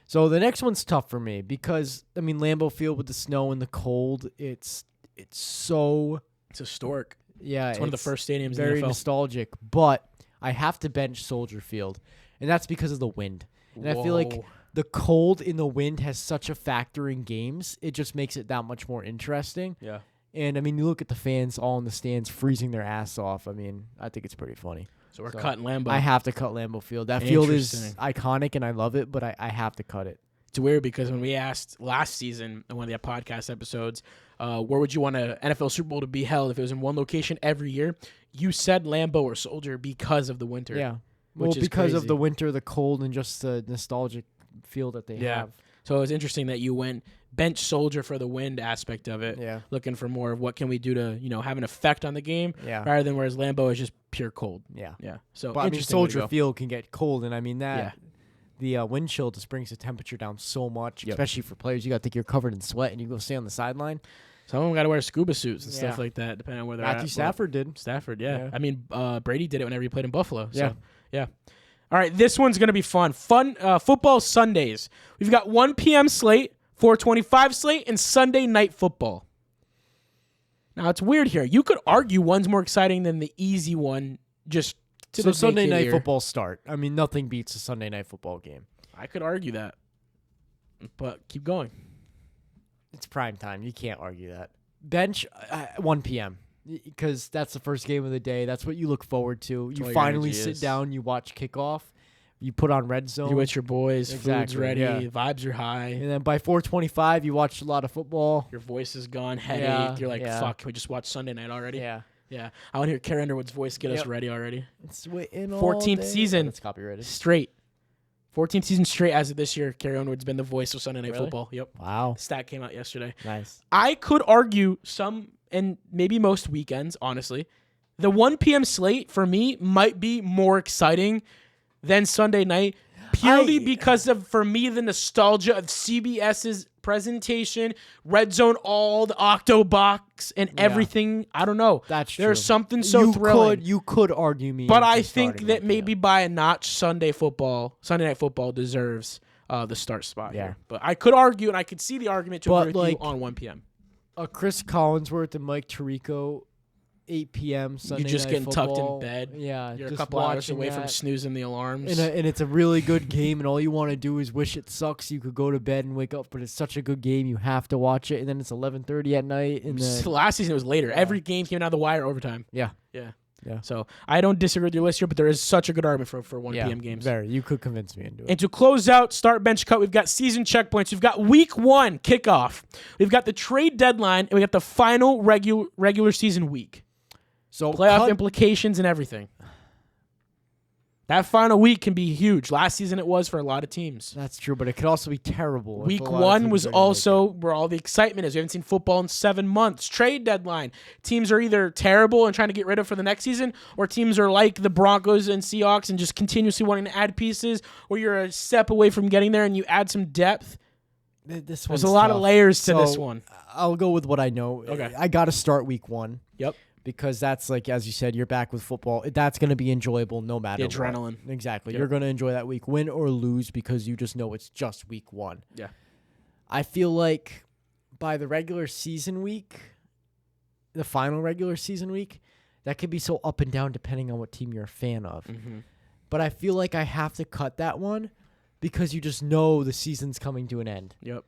So the next one's tough for me because Lambeau Field with the snow and the cold, it's so It's historic. yeah. It's one of the first stadiums in very the NFL. nostalgic, but I have to bench Soldier Field, and that's because of the wind. And I feel like Whoa. the cold in the wind has such a factor in games. It just makes it that much more interesting. Yeah. And, I mean, you look at the fans all in the stands freezing their ass off. I mean, I think it's pretty funny. So we're cutting Lambeau. I have to cut Lambeau Field. That field is iconic, and I love it, but I have to cut it. It's weird because when we asked last season in one of the podcast episodes, where would you want an NFL Super Bowl to be held if it was in one location every year, you said Lambeau or Soldier because of the winter. Yeah. Well, because of the winter, the cold, and just the nostalgic feel that they have. So it was interesting that you went bench Soldier for the wind aspect of it. Yeah. Looking for more of what can we do to, have an effect on the game. Yeah. Rather than whereas Lambeau is just pure cold. Yeah. Yeah. So but I mean, Soldier Field can get cold, and I mean that. Yeah. The wind chill just brings the temperature down so much, especially for players. You got to think you're covered in sweat, and you go stay on the sideline. Some of them got to wear scuba suits and stuff like that, depending on where they're at. Matthew Stafford did. Stafford, yeah. I mean, Brady did it whenever he played in Buffalo. So, yeah. All right, this one's going to be fun. Football Sundays. We've got 1 p.m. slate, 4:25 slate, and Sunday night football. Now, it's weird here. You could argue one's more exciting than the easy one just to So Sunday night football start. I mean, nothing beats a Sunday night football game. I could argue that, but keep going. It's prime time. You can't argue that. Bench, 1 p.m. because that's the first game of the day. That's what you look forward to. You finally sit down, you watch kickoff, you put on Red Zone. You're with your boys, food's ready, vibes are high. And then by 4:25, you watch a lot of football. Your voice is gone, headache. You're like, fuck, can we just watch Sunday night already? Yeah. Yeah. I want to hear Carrie Underwood's voice get us ready already. It's waiting all 14th day. season. It's copyrighted. Straight. 14th season straight as of this year. Carrie Underwood's been the voice of Sunday Night Football. Yep. Wow. Stat came out yesterday. Nice. I could argue some, and maybe most weekends, honestly, the 1 p.m. slate for me might be more exciting than Sunday night, purely because of, for me, the nostalgia of CBS's presentation, Red Zone, all the Octo box, and everything. I don't know. That's true. There's something so thrilling. You could argue me. But I think that maybe by a notch, Sunday Night Football deserves the start spot here. But I could argue, and I could see the argument to agree with you on 1 p.m. A Chris Collinsworth and Mike Tirico, 8 p.m. Sunday You're just night getting football. tucked in bed. Yeah. You're a couple hours away from snoozing the alarms. And it's a really good game, and all you want to do is wish it sucks. You could go to bed and wake up, but it's such a good game. You have to watch it, and then it's 11:30 at night. And last season it was later. Every game came out of the wire overtime. Yeah. So I don't disagree with your list here, but there is such a good argument for 1 p.m. games. Very. You could convince me into it. And to close out start bench cut, we've got season checkpoints. We've got week 1 kickoff. We've got the trade deadline, and we got the final regular season week. So playoff implications and everything. That final week can be huge. Last season it was for a lot of teams. That's true, but it could also be terrible. Week 1 was also where all the excitement is. We haven't seen football in 7 months. Trade deadline. Teams are either terrible and trying to get rid of for the next season, or teams are like the Broncos and Seahawks and just continuously wanting to add pieces, or you're a step away from getting there and you add some depth. There's a lot of layers to this one. I'll go with what I know. Okay. I got to start week 1. Yep. Because that's, like, as you said, you're back with football. That's going to be enjoyable no matter what. Adrenaline. Exactly. Yep. You're going to enjoy that week, win or lose, because you just know it's just week 1. Yeah. I feel like by the regular season week, the final regular season week, that could be so up and down depending on what team you're a fan of. Mm-hmm. But I feel like I have to cut that one because you just know the season's coming to an end. Yep.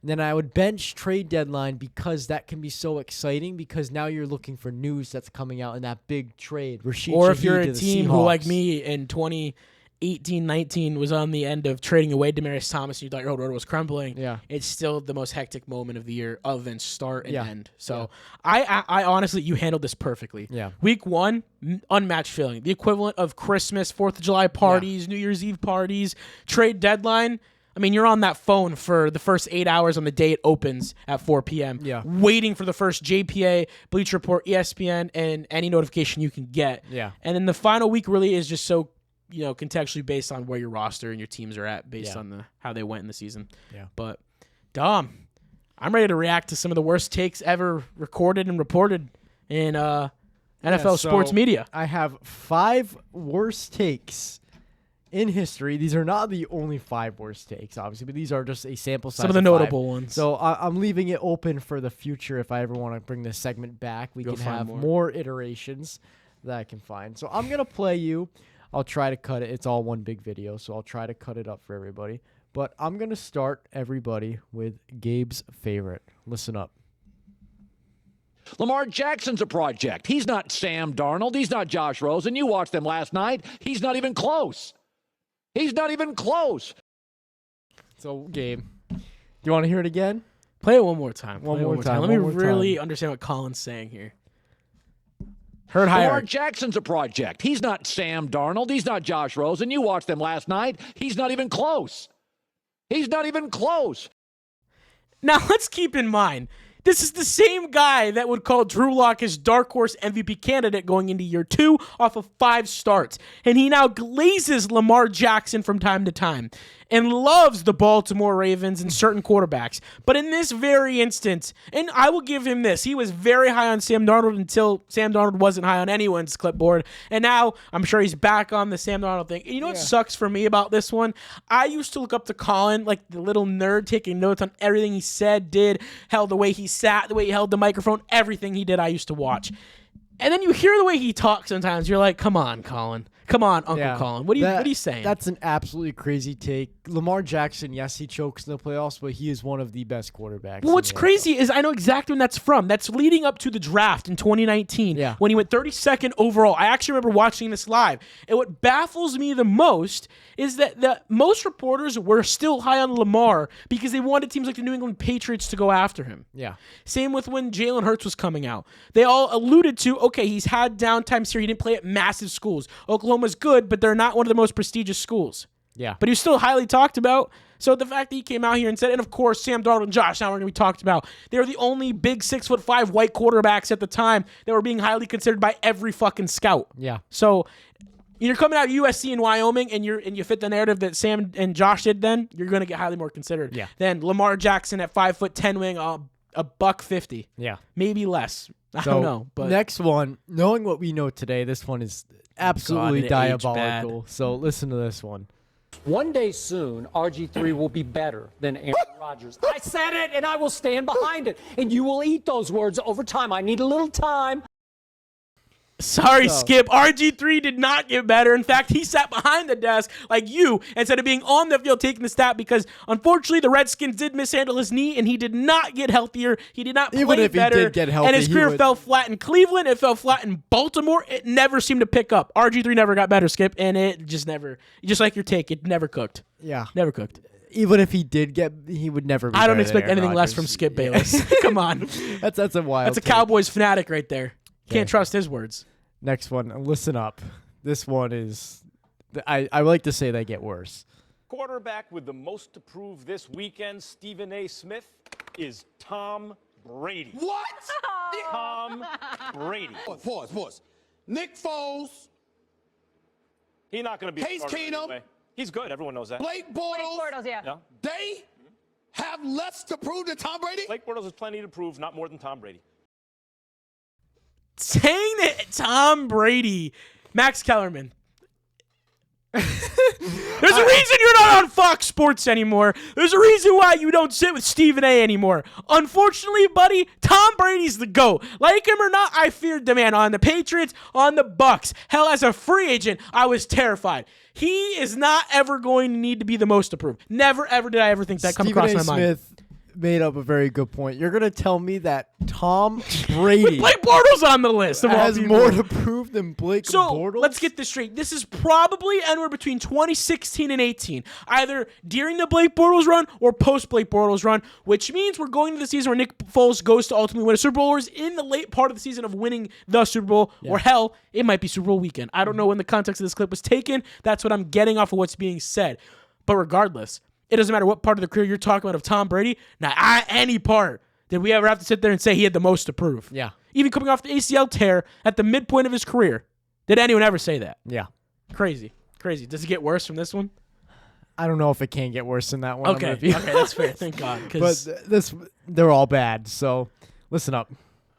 And then I would bench trade deadline because that can be so exciting because now you're looking for news that's coming out in that big trade. Or if you're a team who, like me, in 2018-19 was on the end of trading away Demaryius Thomas and you thought your whole world was crumbling, it's still the most hectic moment of the year other than start and end. So I honestly, you handled this perfectly. Yeah. Week 1, unmatched feeling. The equivalent of Christmas, 4th of July parties, New Year's Eve parties, trade deadline. I mean, you're on that phone for the first 8 hours on the day it opens at 4 p.m. Waiting for the first JPA, Bleacher Report, ESPN, and any notification you can get. Yeah. And then the final week really is just so, contextually based on where your roster and your teams are at based on how they went in the season. Yeah. But, Dom, I'm ready to react to some of the worst takes ever recorded and reported in NFL sports media. I have 5 worst takes in history. These are not the only 5 worst takes, obviously, but these are just a sample size. Some of the notable ones. So I'm leaving it open for the future. If I ever want to bring this segment back, we can have more iterations that I can find. So I'm going to play you. I'll try to cut it. It's all one big video, so I'll try to cut it up for everybody. But I'm going to start everybody with Gabe's favorite. Listen up. Lamar Jackson's a project. He's not Sam Darnold. He's not Josh Rosen. You watched them last night. He's not even close. He's not even close. So, Gabe, do you want to hear it again? Play it one more time. One more time. Let me really understand what Colin's saying here. Heard higher. Lamar Jackson's a project. He's not Sam Darnold. He's not Josh Rosen. You watched them last night. He's not even close. He's not even close. Now, let's keep in mind, this is the same guy that would call Drew Lock his dark horse MVP candidate going into year 2 off of 5 starts. And he now glazes Lamar Jackson from time to time and loves the Baltimore Ravens and certain quarterbacks. But in this very instance, and I will give him this, he was very high on Sam Darnold until Sam Darnold wasn't high on anyone's clipboard. And now I'm sure he's back on the Sam Darnold thing. You know what sucks for me about this one? I used to look up to Colin like the little nerd, taking notes on everything he said, did, held the way he sat, the way he held the microphone, everything he did I used to watch. And then you hear the way he talks sometimes, you're like, come on, Colin. Come on, Uncle Colin. What are you saying? That's an absolutely crazy take. Lamar Jackson, yes, he chokes in the playoffs, but he is one of the best quarterbacks. Well, what's crazy is I know exactly when that's from. That's leading up to the draft in 2019 when he went 32nd overall. I actually remember watching this live. And what baffles me the most is that most reporters were still high on Lamar because they wanted teams like the New England Patriots to go after him. Yeah. Same with when Jalen Hurts was coming out. They all alluded to, okay, he's had downtimes here. He didn't play at massive schools. Oklahoma's good, but they're not one of the most prestigious schools. Yeah. But he was still highly talked about. So the fact that he came out here and said, and of course, Sam Darnold and Josh Allen were going to be talked about. They were the only big 6'5" white quarterbacks at the time that were being highly considered by every fucking scout. Yeah. So you're coming out of USC and Wyoming and you fit the narrative that Sam and Josh did then, you're going to get highly more considered than Lamar Jackson at 5'10" weighing a $150. Yeah. Maybe less. I don't know. But next one, knowing what we know today, this one is absolutely diabolical. So listen to this one. One day soon, RG3 will be better than Aaron Rodgers. I said it, and I will stand behind it. And you will eat those words over time. I need a little time. Sorry, Skip. RG3 did not get better. In fact, he sat behind the desk like you instead of being on the field taking the stat because, unfortunately, the Redskins did mishandle his knee, and he did not get healthier. He did not play Even if better. He did get healthy, and his career fell flat in Cleveland. It fell flat in Baltimore. It never seemed to pick up. RG3 never got better, Skip, and it just never, just like your take, it never cooked. Yeah. Never cooked. Even if he did he would never be I don't better expect than Aaron anything less Rodgers. from Skip Bayless. Come on. That's a wild That's a take. Cowboys fanatic right there. Can't trust his words. Next one, listen up. This one is, I like to say they get worse. Quarterback with the most to prove this weekend, Stephen A. Smith, is Tom Brady. What? Tom Brady. Pause. Nick Foles, He's not going to be Case a starter Keenum. anyway. He's good. Everyone knows that. Blake Bortles, Yeah. they have less to prove than Tom Brady? Blake Bortles has plenty to prove, not more than Tom Brady. Saying that Tom Brady, Max Kellerman. There's a reason you're not on Fox Sports anymore. There's a reason why you don't sit with Stephen A. anymore. Unfortunately, buddy, Tom Brady's the GOAT. Like him or not, I feared the man on the Patriots, on the Bucks. Hell, as a free agent, I was terrified. He is not ever going to need to be the most approved. Never, ever did I ever think that come across my mind. Smith made up a very good point. You're going to tell me that Tom Brady Blake Bortles on the list. has more to prove than Blake Bortles? So, let's get this straight. This is probably anywhere between 2016 and 18. Either during the Blake Bortles run or post-Blake Bortles run, which means we're going to the season where Nick Foles goes to ultimately win a Super Bowl or is in the late part of the season of winning the Super Bowl, or hell, it might be Super Bowl weekend. I don't know when the context of this clip was taken. That's what I'm getting off of what's being said. But regardless, it doesn't matter what part of the career you're talking about of Tom Brady. Now, any part did we ever have to sit there and say he had the most to prove. Yeah. Even coming off the ACL tear at the midpoint of his career. Did anyone ever say that? Yeah. Crazy. Does it get worse from this one? I don't know if it can get worse than that one. Okay, that's fair. Thank God. But they're all bad, so listen up.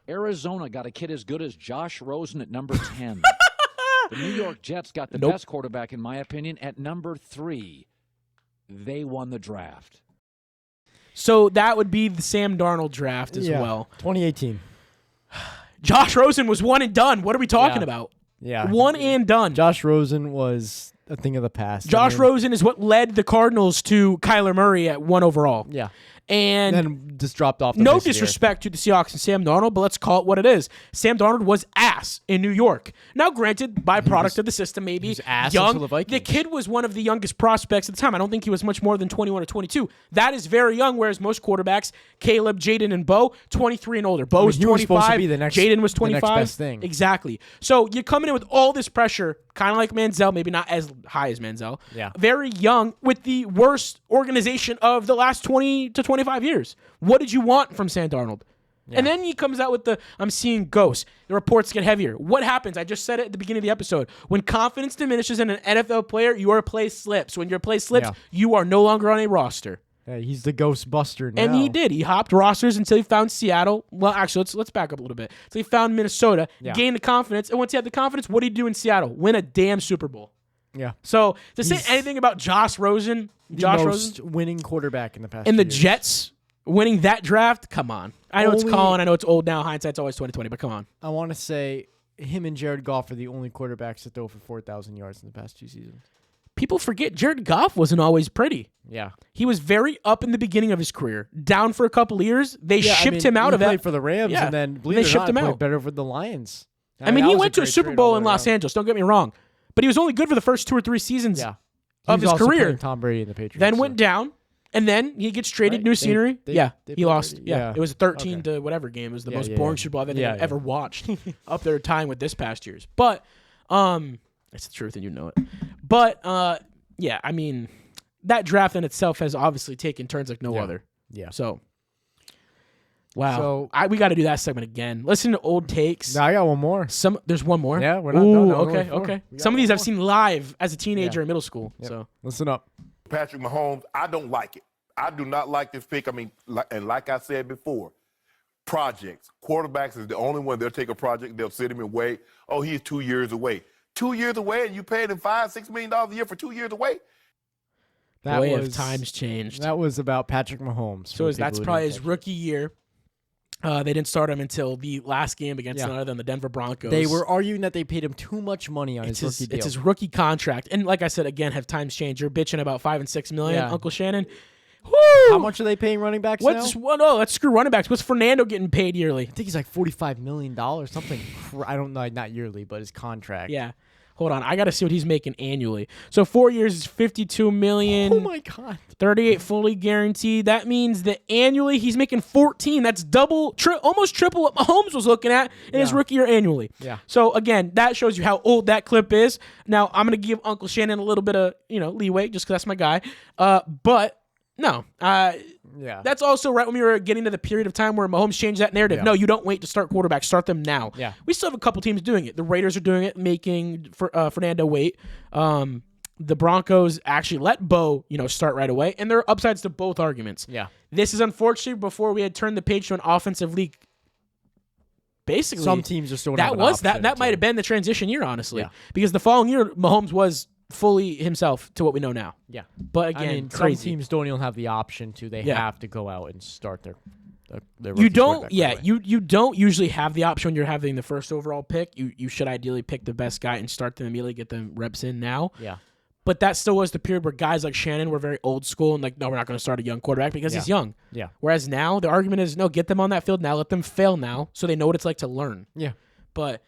Arizona got a kid as good as Josh Rosen at number 10. The New York Jets got the best quarterback, in my opinion, at number 3. They won the draft. So that would be the Sam Darnold draft as well. 2018. Josh Rosen was one and done. What are we talking about? Yeah. One and done. Josh Rosen was a thing of the past. Josh Rosen is what led the Cardinals to Kyler Murray at 1 overall. Yeah. And then just dropped off. The no face of the earth. disrespect to the Seahawks and Sam Darnold, but let's call it what it is. Sam Darnold was ass in New York. Now, granted, byproduct of the system, maybe. He was ass young. until the Vikings. Kid was one of the youngest prospects at the time. I don't think he was much more than 21 or 22. That is very young, whereas most quarterbacks, Caleb, Jaden, and Bo, 23 and older. Bo was he was supposed to 25. be the next- Jaden was the 25. next best thing. Exactly. So you're coming in with all this pressure, kind of like Manziel, maybe not as high as Manziel. Yeah. Very young with the worst organization of the last 20 to 25 years. What did you want from Sam Darnold? And then he comes out with the, I'm seeing ghosts. The reports get heavier. What happens? I just said it at the beginning of the episode. When confidence diminishes in an NFL player, your play slips. When your play slips, you are no longer on a roster. Yeah, he's the ghost buster now. And he did. He hopped rosters until he found Seattle. Well, actually, let's back up a little bit. So he found Minnesota, gained the confidence, and once he had the confidence, what did he do in Seattle? Win a damn Super Bowl. Yeah. So to say anything about Josh Rosen, Most winning quarterback in the past. and the 2 years. Jets winning that draft, come on. I know it's Only- Colin. I know it's old now. Hindsight's always 20/20, but come on. I want to say him and Jared Goff are the only quarterbacks to throw for 4,000 yards in the past 2 seasons. People forget Jared Goff wasn't always pretty. Yeah. He was very up in the beginning of his career, down for a couple of years. They shipped him out he of played it. for the Rams, Yeah. and then believe They it or shipped not, him played out. better for the Lions. I mean, that he was went to a great Super trade Bowl all in the way Los around. Angeles. Don't get me wrong. But he was only good for the first 2 or 3 seasons Yeah. of He was his also career. playing Tom Brady in the Patriots. Then so- went down, and then he gets traded, Right. new They- scenery. they He played lost. Brady. Yeah. Yeah. It was a 13 Okay. to whatever game. It was the Yeah, most yeah, boring yeah. Super Bowl I've Yeah, ever yeah. watched. Up there tying with this past year's. But, it's the truth and you know it. But, yeah, I mean, that draft in itself has obviously taken turns like no other. Yeah. So, wow. So- we got to do that segment again. Listen to old takes. No, I got one more. There's one more. Yeah, we're not Ooh, done. No, okay, only 4. okay. We got Some of these one I've seen live as a teenager in middle school. Yep. So Listen up. Patrick Mahomes, I don't like it. I do not like this pick. I mean, like I said before, projects. Quarterbacks is the only one. They'll take a project, they'll sit him and wait. Oh, he's 2 years away. 2 years away, and you paid him $5-6 million a year for 2 years away? That way was of times changed. That was about Patrick Mahomes. So that's probably his rookie year. They didn't start him until the last game against none other than the Denver Broncos. They were arguing that they paid him too much money on his rookie deal. It's his rookie contract, and like I said again, have times changed. You're bitching about $5 and $6 million, Yeah. Uncle Shannon. Woo! How much are they paying running backs now? Let's screw running backs. What's Fernando getting paid yearly? I think he's like $45 million, something. I don't know, not yearly, but his contract. Yeah. Hold on, I got to see what he's making annually. So 4 years is $52 million. Oh my God. 38 fully guaranteed. That means that annually he's making 14. That's double, almost triple what Mahomes was looking at in his rookie year annually. Yeah. So again, that shows you how old that clip is. Now I'm gonna give Uncle Shannon a little bit of leeway just because that's my guy. But no, Yeah. that's also right when we were getting to the period of time where Mahomes changed that narrative. Yeah. No, you don't wait to start quarterbacks. Start them now. Yeah. We still have a couple teams doing it. The Raiders are doing it, making Fernando wait. The Broncos actually let Bo, start right away. And there are upsides to both arguments. Yeah. This is unfortunately before we had turned the page to an offensive league. Basically, Some teams just don't have that an was that option that to- might have been the transition year, honestly. Yeah. Because the following year, Mahomes was fully himself to what we know now. Yeah. But again, I mean, crazy. some teams don't even have the option to. They Yeah. have to go out and start their You rookie don't, quarterback yeah, right away. you don't usually have the option when you're having the first overall pick. You should ideally pick the best guy and start them immediately, get them reps in now. Yeah. But that still was the period where guys like Shannon were very old school and like, no, we're not going to start a young quarterback because he's young. Yeah. Whereas now the argument is, no, get them on that field now, let them fail now, so they know what it's like to learn. Yeah. But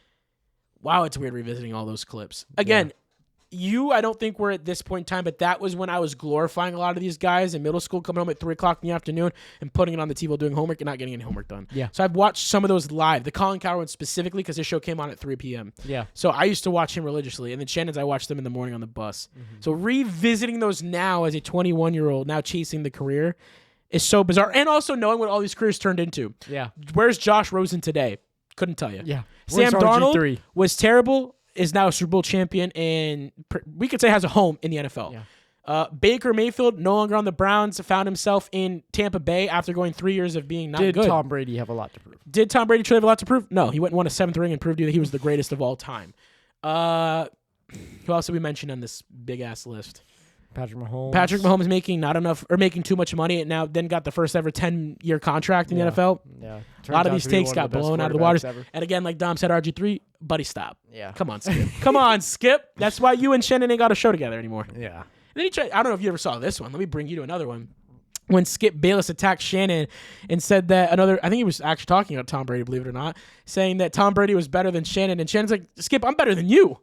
wow, it's weird revisiting all those clips again. I don't think we're at this point in time, but that was when I was glorifying a lot of these guys in middle school, coming home at 3:00 in the afternoon and putting it on the TV while doing homework and not getting any homework done. Yeah. So I've watched some of those live. The Colin Cowherd one specifically because his show came on at 3 p.m. Yeah. So I used to watch him religiously. And then Shannon's, I watched them in the morning on the bus. Mm-hmm. So revisiting those now as a 21-year-old, now chasing the career, is so bizarre. And also knowing what all these careers turned into. Yeah. Where's Josh Rosen today? Couldn't tell you. Yeah. Sam Where's Darnold RG3? was terrible, is now a Super Bowl champion, and we could say has a home in the NFL. Yeah. Baker Mayfield, no longer on the Browns, found himself in Tampa Bay after going 3 years of being not Did good. Tom Brady have a lot to prove? Did Tom Brady truly have a lot to prove? No, he went and won a 7th ring and proved you that he was the greatest of all time. Who else did we mention on this big-ass list? Patrick Mahomes. Patrick Mahomes making not enough, or making too much money, and now then got the first ever 10-year contract in the NFL. Yeah. A lot of these takes got blown out of the waters. And again, like Dom said, RG3, buddy, stop. Yeah. Come on, Skip. Come on, Skip. That's why you and Shannon ain't got a show together anymore. Yeah. And then he tried, I don't know if you ever saw this one. Let me bring you to another one. when Skip Bayless attacked Shannon and said that I think he was actually talking about Tom Brady, believe it or not, saying that Tom Brady was better than Shannon. And Shannon's like, Skip, I'm better than you.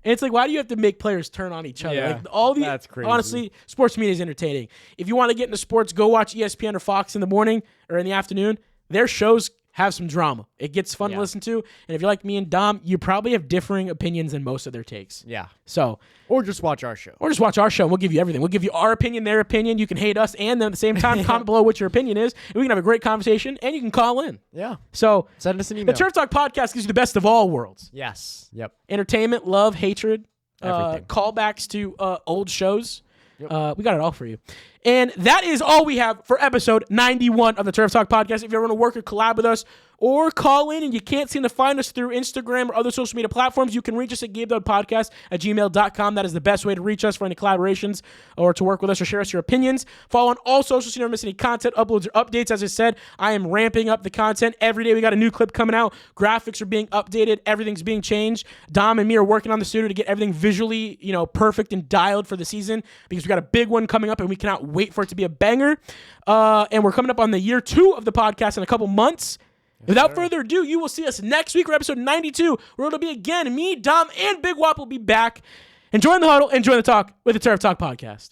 And it's like, why do you have to make players turn on each other? Yeah, Like all the that's crazy. Honestly, sports media is entertaining. If you want to get into sports, go watch ESPN or Fox in the morning or in the afternoon. Their shows have some drama. It gets fun to listen to. And if you're like me and Dom, you probably have differing opinions than most of their takes. Yeah. So, Or just watch our show. or just watch our show and we'll give you everything. We'll give you our opinion, their opinion. You can hate us and then at the same time comment below what your opinion is. And we can have a great conversation and you can call in. Yeah. So, Send us an the email. Turf Talk podcast gives you the best of all worlds. Yes. Yep. Entertainment, love, hatred, Everything. callbacks to old shows. We got it all for you. And that is all we have for episode 91 of the Turf Talk podcast. If you ever want to work or collab with us or call in and you can't seem to find us through Instagram or other social media platforms, you can reach us at GabeDogPodcast@gmail.com. That is the best way to reach us for any collaborations or to work with us or share us your opinions. Follow on all socials so you never miss any content, uploads, or updates. As I said, I am ramping up the content. Every day we got a new clip coming out. Graphics are being updated. Everything's being changed. Dom and me are working on the studio to get everything visually, perfect and dialed for the season because we got a big one coming up and we cannot wait for it to be a banger. And we're coming up on the year 2 of the podcast in a couple months. Without further ado, you will see us next week for episode 92, where it'll be again me, Dom, and Big Wop will be back. Enjoying the huddle, enjoy the talk with the Turf Talk podcast.